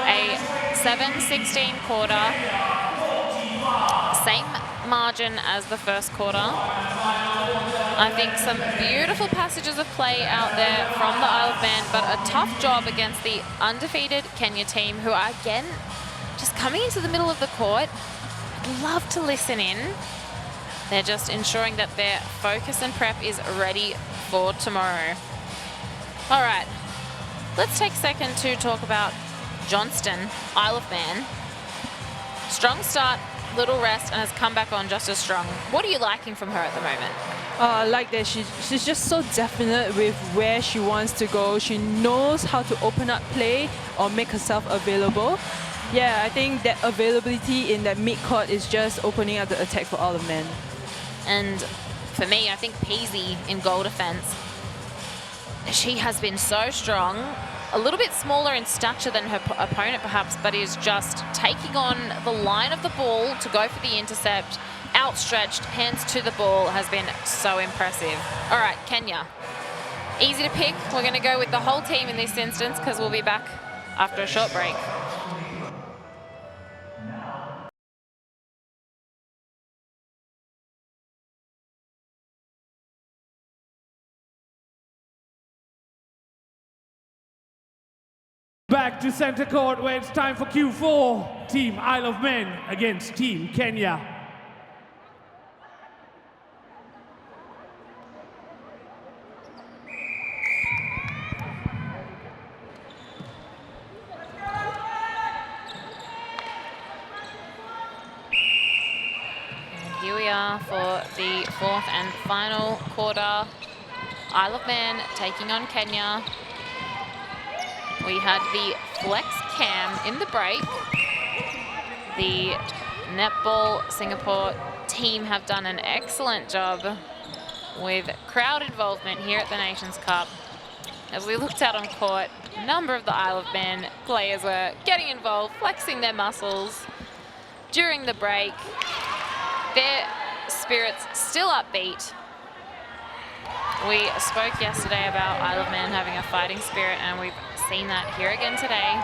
A 7-16 quarter, same margin as the first quarter. I think some beautiful passages of play out there from the Isle of Man, but a tough job against the undefeated Kenya team, who are again just coming into the middle of the court. I'd love to listen in. They're just ensuring that their focus and prep is ready for tomorrow. All right, let's take a second to talk about Johnston, Isle of Man. Strong start, little rest, and has come back on just as strong. What are you liking from her at the moment? I like that she's just so definite with where she wants to go. She knows how to open up play or make herself available. Yeah, I think that availability in that mid-court is just opening up the attack for Isle of Man. And for me, I think Peasy in goal defense, she has been so strong. A little bit smaller in stature than her opponent perhaps, but is just taking on the line of the ball to go for the intercept. Outstretched, hands to the ball, has been so impressive. All right, Kenya. Easy to pick. We're going to go with the whole team in this instance because we'll be back after a short break. Back to center court where it's time for Q4. Team Isle of Man against Team Kenya. And here we are for the fourth and final quarter. Isle of Man taking on Kenya. We had the flex cam in the break. The Netball Singapore team have done an excellent job with crowd involvement here at the Nations Cup. As we looked out on court, a number of the Isle of Man players were getting involved, flexing their muscles during the break. Their spirits still upbeat. We spoke yesterday about Isle of Man having a fighting spirit, and we've seen that here again today.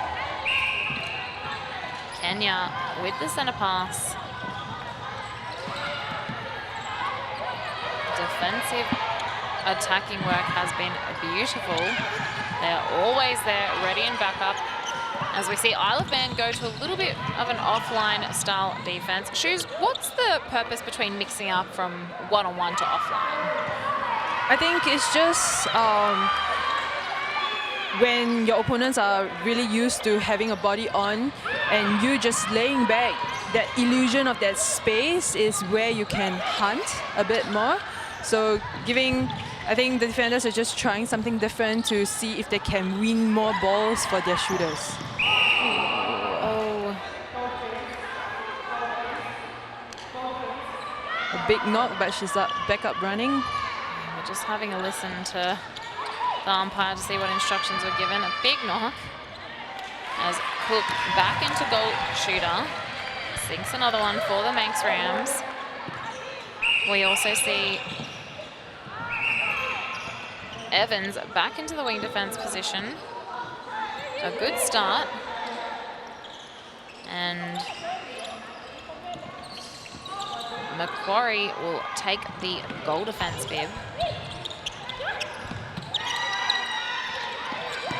Kenya with the center pass. Defensive attacking work has been beautiful. They're always there, ready and back up. As we see Isle of Man go to a little bit of an offline style defense. Shoes, what's the purpose between mixing up from one-on-one to offline? I think it's just when your opponents are really used to having a body on and you just laying back, that illusion of that space is where you can hunt a bit more. So I think the defenders are just trying something different to see if they can win more balls for their shooters. Oh. A big knock, but she's back up running. We're just having a listen to the umpire to see what instructions were given. A big knock as Cook back into goal shooter. Sinks another one for the Manx Rams. We also see Evans back into the wing defense position. A good start. And Macquarie will take the goal defense bib.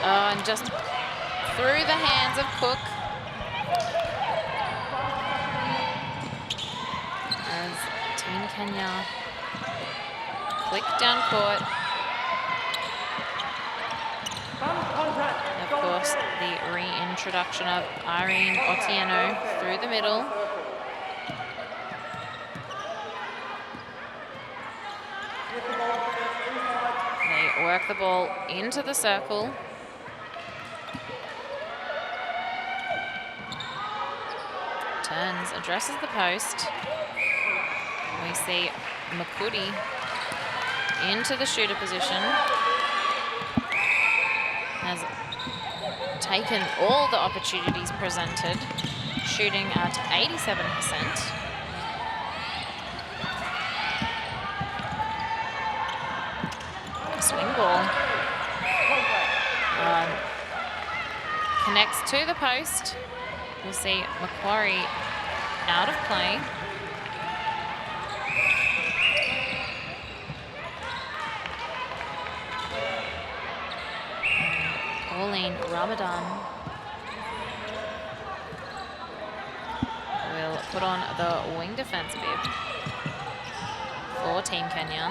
And just through the hands of Cook. As Team Kenya click down court. And of course, the reintroduction of Irene Otieno through the middle. They work the ball into the circle. Turns, addresses the post. We see Makudi into the shooter position. Has taken all the opportunities presented, shooting at 87%. Swing ball. Connects to the post. We'll see Macquarie out of play. Pauline Ramadan will put on the wing defense bib for Team Kenya.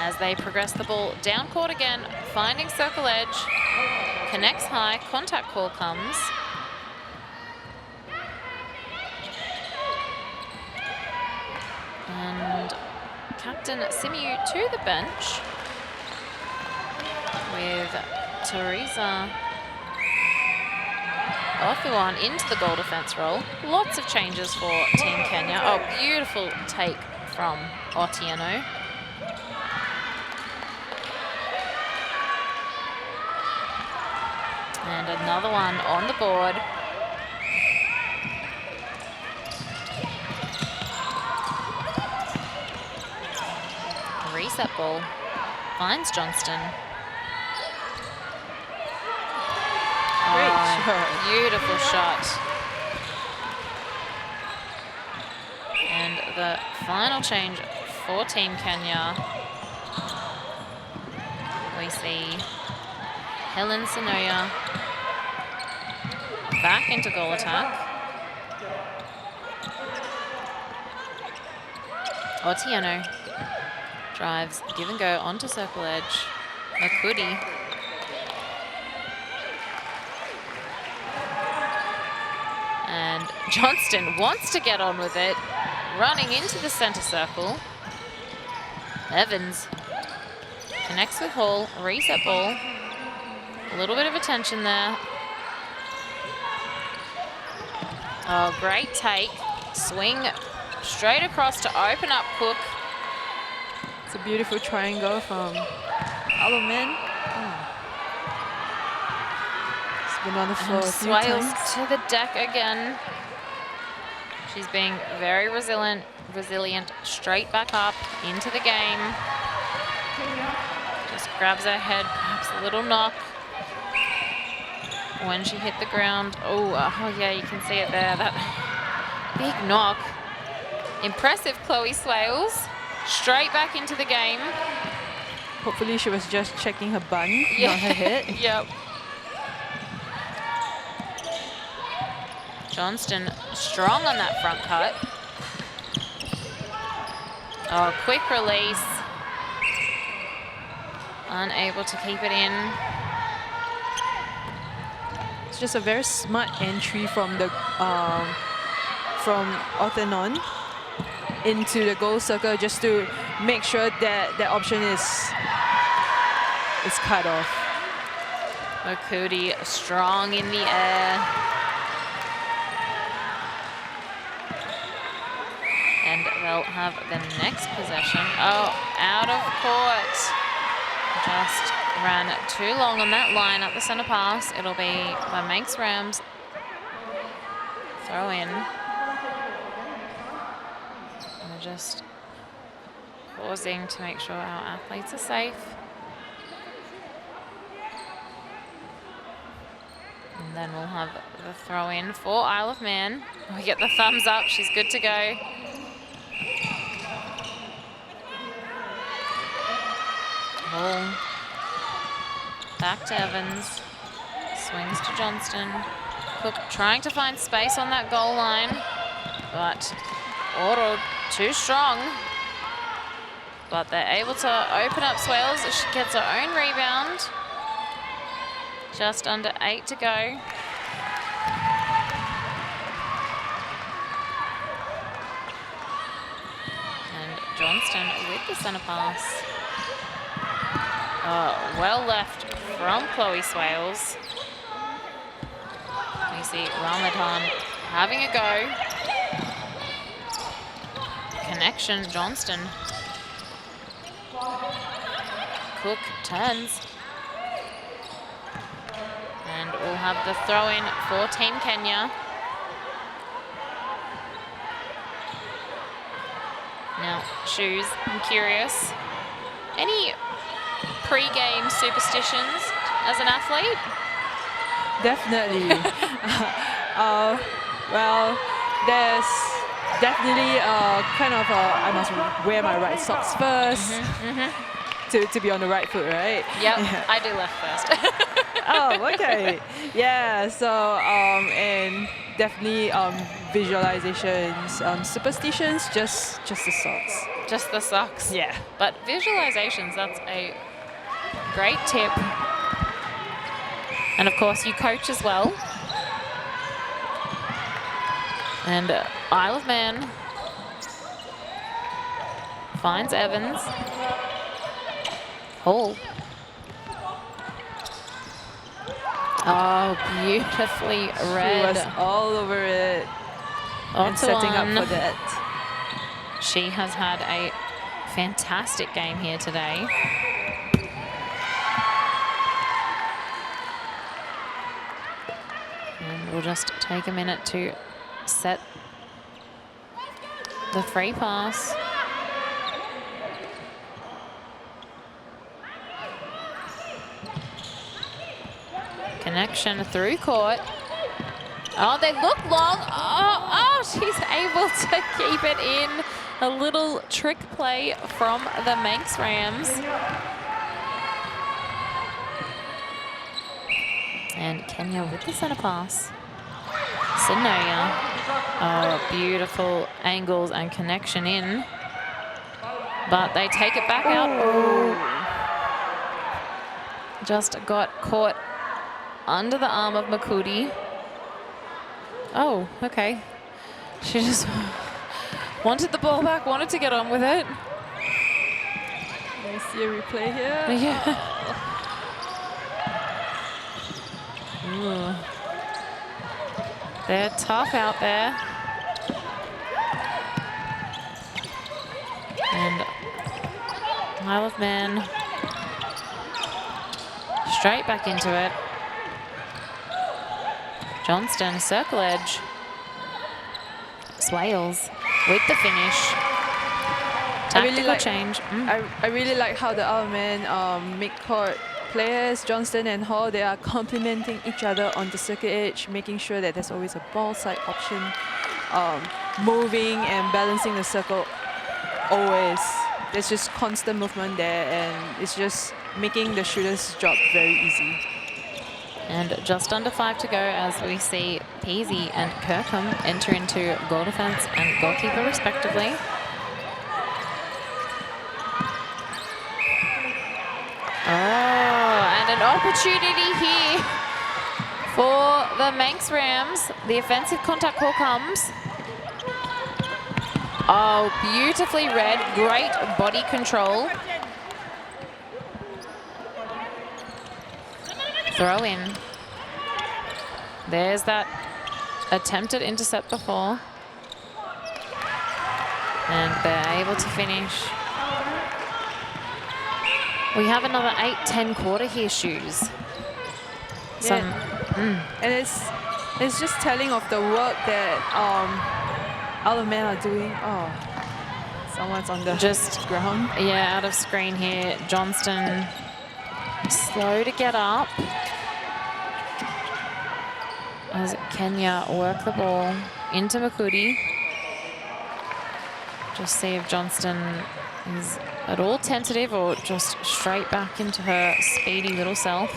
As they progress the ball down court again, finding circle edge, connects high, contact call comes. And Captain Simiu to the bench with Teresa Othuan into the goal defense role. Lots of changes for Team Kenya. Oh, beautiful take from Otieno. And another one on the board. Reset ball. Finds Johnston. Great shot. Beautiful shot. And the final change for Team Kenya. We see Helen Sonoya back into goal attack. Otieno drives, give and go onto circle edge. Makudi. And Johnston wants to get on with it, running into the center circle. Evans connects with Hall, reset ball. A little bit of attention there. Oh, great take. Swing straight across to open up Cook. It's a beautiful triangle from Alderman. It's been on the floor a few Swales times. to the deck again. She's being very resilient, straight back up into the game. Just grabs her head, perhaps a little knock when she hit the ground. Oh yeah, you can see it there, that big knock. Impressive, Chloe Swales. Straight back into the game. Hopefully she was just checking her bun, not her head. Yep. Johnston strong on that front cut. Oh, quick release. Unable to keep it in. It's just a very smart entry from the from Othenon into the goal circle, just to make sure that that option is cut off. Makudi strong in the air. And they'll have the next possession. Oh, out of court. Just ran too long on that line at the center pass. It'll be by Manx Rams. Throw in. We're just pausing to make sure our athletes are safe. And then we'll have the throw in for Isle of Man. We get the thumbs up, she's good to go. Ball back to Evans, swings to Johnston. Cook trying to find space on that goal line, but Oro too strong. But they're able to open up Swales. She gets her own rebound. Just under 8 to go. And Johnston with the center pass. Oh, well left from Chloe Swales. We see Ramadan having a go. Connection, Johnston. Cook turns. And we'll have the throw in for Team Kenya. Now, Shoes, I'm curious. Any pre-game superstitions as an athlete? Definitely. Well, there's definitely kind of I must wear my right socks first to be on the right foot, right? Yep, I do left first. Oh, okay. Yeah, so and definitely visualizations, superstitions, just the socks. Just the socks. Yeah. But visualizations, that's a great tip. And of course, you coach as well. And Isle of Man finds Evans. Hall. Oh, beautifully read. She was all over it and setting up for that. She has had a fantastic game here today. And we'll just take a minute to set the free pass. Connection through court. Oh, they look long. Oh, she's able to keep it in. A little trick play from the Manx Rams. And Kenya with the centre pass. Sinoya. Oh, beautiful angles and connection in. But they take it back out. Oh. Just got caught under the arm of Makudi. Oh, okay. She just wanted the ball back, wanted to get on with it. Let me see a replay here. Yeah. Ooh. They're tough out there. And Isle of Man straight back into it. Johnston, circle edge. Swales with the finish. Tactical change. I really like how the Isle of Man mid-court players, Johnston and Hall, they are complementing each other on the circuit edge, making sure that there's always a ball side option, moving and balancing the circle always. There's just constant movement there, and it's just making the shooter's job very easy. And just under 5 to go as we see Peasy and Kirkham enter into goal defense and goalkeeper respectively. Oh, and an opportunity here for the Manx Rams. The offensive contact call comes. Oh, beautifully read. Great body control. Throw in. There's that attempted intercept before. And they're able to finish. We have another 8-10 quarter here, Shoes. And it's just telling of the work that Isle of Man are doing. Oh, someone's on the ground. Yeah, out of screen here. Johnston slow to get up as Kenya work the ball into Makudi. Just see if Johnston is at all tentative or just straight back into her speedy little self.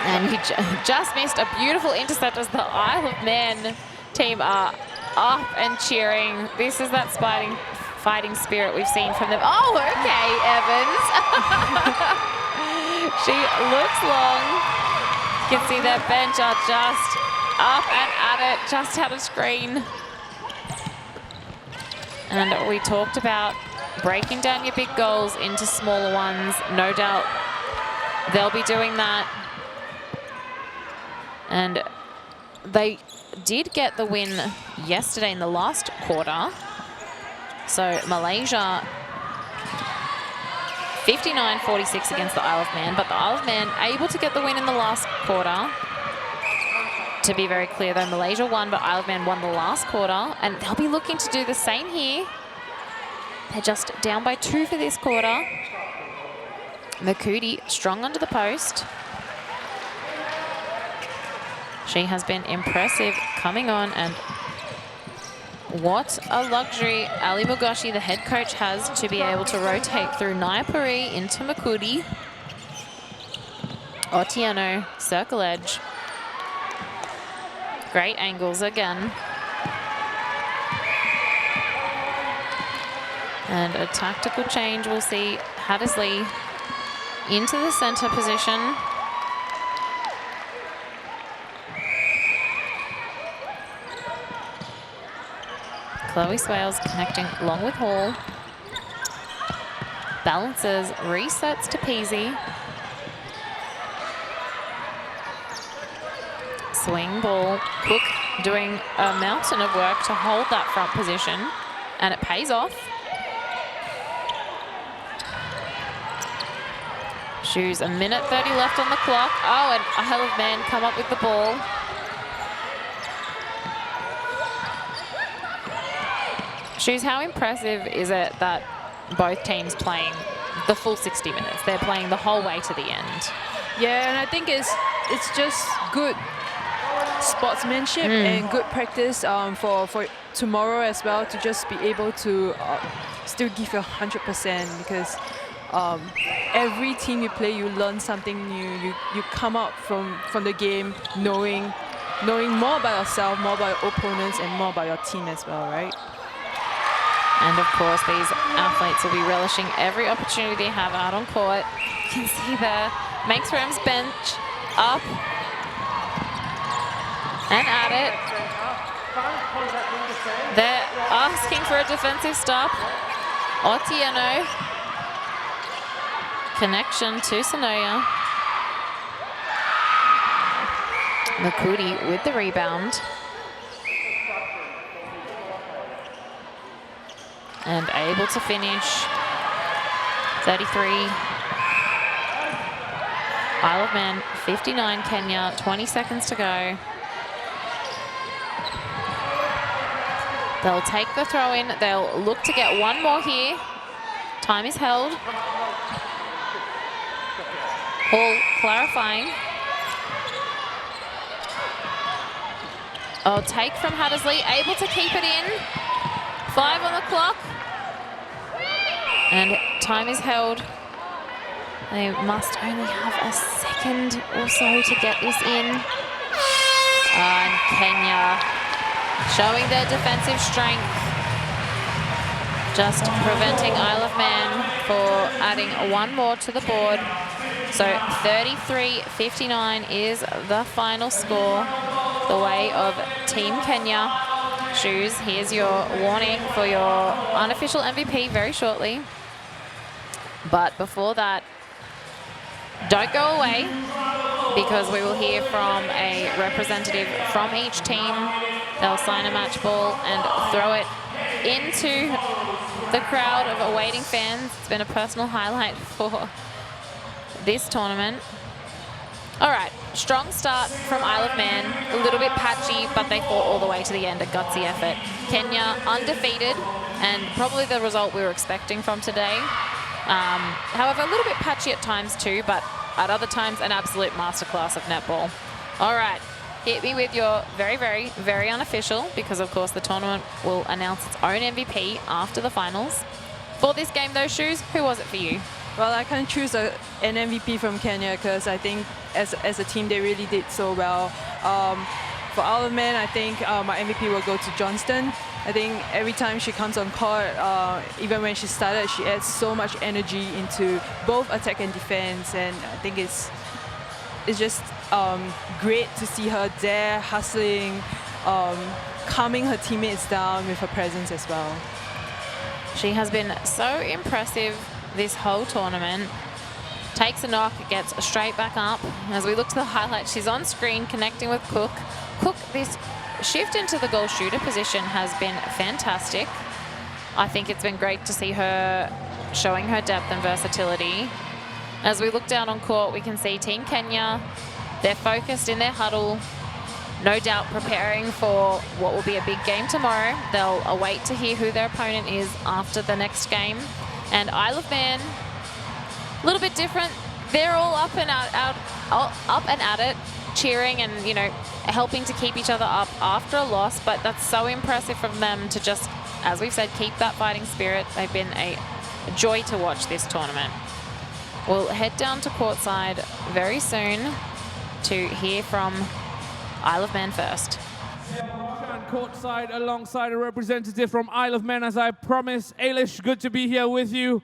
And he just missed a beautiful intercept as the Isle of Man team are up and cheering. This is that fighting spirit we've seen from them. Oh, okay, Evans. She looks long. You can see their bench are just up and at it, just out of screen. And we talked about breaking down your big goals into smaller ones. No doubt they'll be doing that. And they did get the win yesterday in the last quarter. So Malaysia 59-46 against the Isle of Man, but the Isle of Man able to get the win in the last quarter. To be very clear though, Malaysia won, but Isle of Man won the last quarter, and they'll be looking to do the same here. They're just down by 2 for this quarter. Makudi strong under the post. She has been impressive coming on, and what a luxury Ali Mugashi, the head coach, has to be able to rotate through Nyapuri into Makudi. Otieno, circle edge. Great angles again. And a tactical change, we'll see Hattersley into the center position. Chloe Swales connecting along with Hall. Balances, resets to Peasy. Swing ball. Cook doing a mountain of work to hold that front position, and it pays off. Shoes, a minute 30 left on the clock. Oh, and Isle of Man come up with the ball. Shoes, how impressive is it that both teams playing the full 60 minutes? They're playing the whole way to the end. Yeah, and I think it's just good sportsmanship and good practice for tomorrow as well, to just be able to still give your 100%, because every team you play, you learn something new. You come out from the game knowing more about yourself, more about your opponents, and more about your team as well, right? And of course, these athletes will be relishing every opportunity they have out on court. You can see the Manx Rams bench up and at it. They're asking for a defensive stop. Otieno. Connection to Sonoya. Makudi with the rebound. And able to finish. 33. Isle of Man, 59 Kenya, 20 seconds to go. They'll take the throw in. They'll look to get one more here. Time is held. Hall clarifying. Oh, take from Hattersley, able to keep it in. 5 on the clock. And time is held. They must only have a second or so to get this in. And Kenya showing their defensive strength. Just preventing Isle of Man for adding one more to the board. So 33-59 is the final score, the way of Team Kenya. Shoes, here's your warning for your unofficial MVP very shortly. But before that, don't go away, because we will hear from a representative from each team. They'll sign a match ball and throw it into the crowd of awaiting fans. It's been a personal highlight for this tournament. All right, strong start from Isle of Man. A little bit patchy, but they fought all the way to the end, a gutsy effort. Kenya undefeated, and probably the result we were expecting from today. However, a little bit patchy at times too, but at other times, an absolute masterclass of netball. All right, hit me with your very, very, very unofficial, because of course the tournament will announce its own MVP after the finals. For this game, those Shoes, who was it for you? Well, I can't choose an MVP from Kenya, because I think as a team they really did so well. For Isle of Man, I think my MVP will go to Johnston. I think every time she comes on court, even when she started, she adds so much energy into both attack and defense, and I think it's just great to see her there hustling, calming her teammates down with her presence as well. She has been so impressive this whole tournament. Takes a knock, gets straight back up. As we look to the highlights, she's on screen connecting with Cook. Cook, this shift into the goal shooter position has been fantastic. I think it's been great to see her showing her depth and versatility. As we look down on court, we can see Team Kenya. They're focused in their huddle, no doubt preparing for what will be a big game tomorrow. They'll await to hear who their opponent is after the next game. And Isle of Man, a little bit different. They're all up and at it, cheering and, you know, helping to keep each other up after a loss. But that's so impressive from them to just, as we've said, keep that fighting spirit. They've been a joy to watch this tournament. We'll head down to courtside very soon to hear from Isle of Man first. Courtside alongside a representative from Isle of Man, as I promised. Ailish, good to be here with you.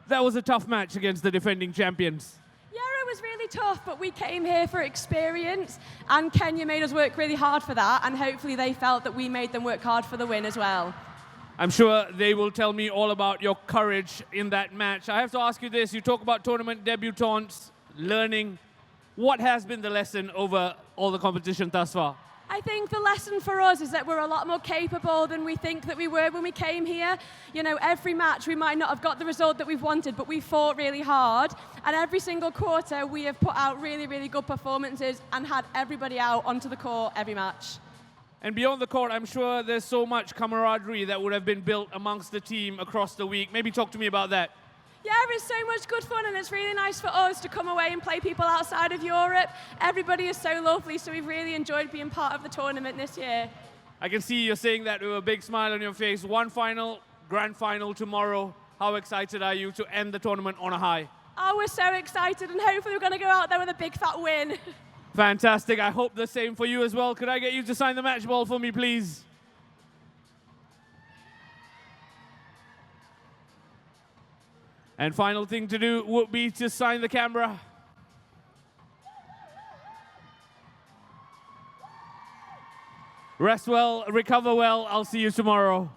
That was a tough match against the defending champions. Yeah, it was really tough, but we came here for experience, and Kenya made us work really hard for that, and hopefully they felt that we made them work hard for the win as well. I'm sure they will tell me all about your courage in that match. I have to ask you this. You talk about tournament debutantes, learning. What has been the lesson over all the competition thus far? I think the lesson for us is that we're a lot more capable than we think that we were when we came here. You know, every match we might not have got the result that we've wanted, but we fought really hard. And every single quarter we have put out really, really good performances and had everybody out onto the court every match. And beyond the court, I'm sure there's so much camaraderie that would have been built amongst the team across the week. Maybe talk to me about that. Yeah, it's so much good fun, and it's really nice for us to come away and play people outside of Europe. Everybody is so lovely, so we've really enjoyed being part of the tournament this year. I can see you're saying that with a big smile on your face. One final, grand final tomorrow. How excited are you to end the tournament on a high? Oh, we're so excited, and hopefully we're going to go out there with a big fat win. Fantastic. I hope the same for you as well. Could I get you to sign the match ball for me, please? And final thing to do would be to sign the camera. Rest well, recover well. I'll see you tomorrow.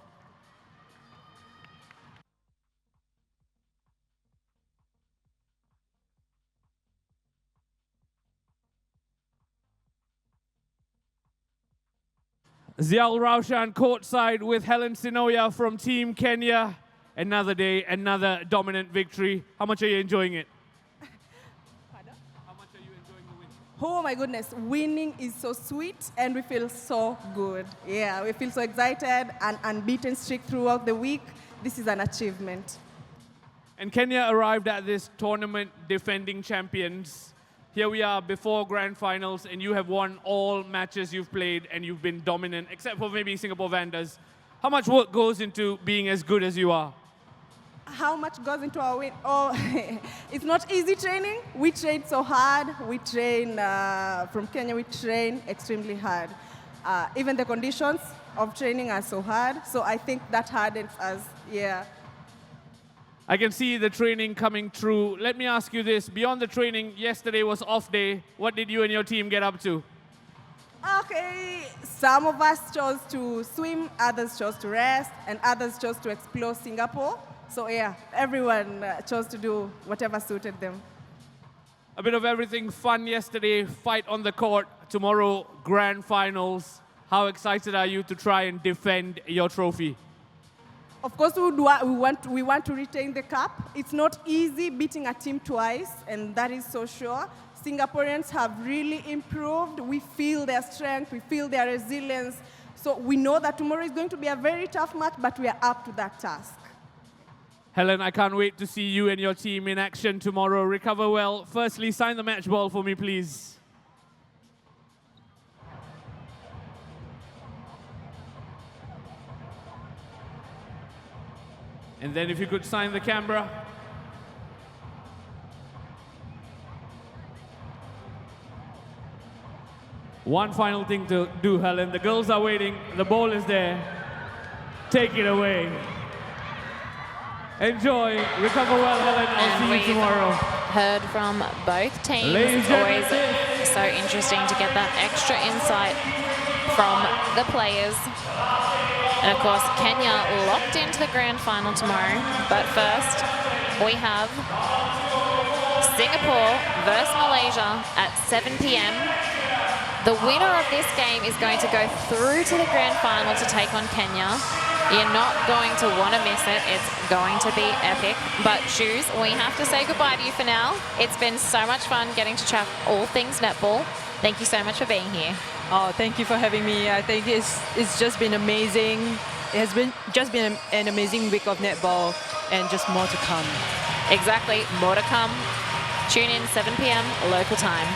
Zial Raushan courtside with Helen Sinoya from Team Kenya. Another day, another dominant victory. How much are you enjoying it? Pardon? How much are you enjoying the win? Oh my goodness, winning is so sweet and we feel so good. Yeah, we feel so excited and unbeaten streak throughout the week. This is an achievement. And Kenya arrived at this tournament defending champions. Here we are before grand finals, and you have won all matches you've played, and you've been dominant, except for maybe Singapore Vanders. How much work goes into being as good as you are? How much goes into our win? Oh, it's not easy training. We train so hard. We train, from Kenya, we train extremely hard. Even the conditions of training are so hard, so I think that hardens us, yeah. I can see the training coming through. Let me ask you this. Beyond the training, yesterday was off day. What did you and your team get up to? Okay, some of us chose to swim, others chose to rest, and others chose to explore Singapore. So yeah, everyone chose to do whatever suited them. A bit of everything fun yesterday, fight on the court. Tomorrow, grand finals. How excited are you to try and defend your trophy? Of course, we want to retain the cup. It's not easy beating a team twice, and that is so sure. Singaporeans have really improved. We feel their strength, we feel their resilience. So we know that tomorrow is going to be a very tough match, but we are up to that task. Helen, I can't wait to see you and your team in action tomorrow. Recover well. Firstly, sign the match ball for me, please. And then if you could sign the camera. One final thing to do, Helen. The girls are waiting. The ball is there. Take it away. Enjoy. Recover well, Helen. I'll see you tomorrow. Heard from both teams. Ladies It's always so interesting to get that extra insight from the players. And of course, Kenya locked into the grand final tomorrow. But first, we have Singapore versus Malaysia at 7 p.m. The winner of this game is going to go through to the grand final to take on Kenya. You're not going to want to miss it. It's going to be epic. But Shoes, we have to say goodbye to you for now. It's been so much fun getting to chat all things netball. Thank you so much for being here. Oh, thank you for having me. I think it's just been amazing. It has been an amazing week of netball, and just more to come. Exactly, more to come. Tune in 7 p.m. local time.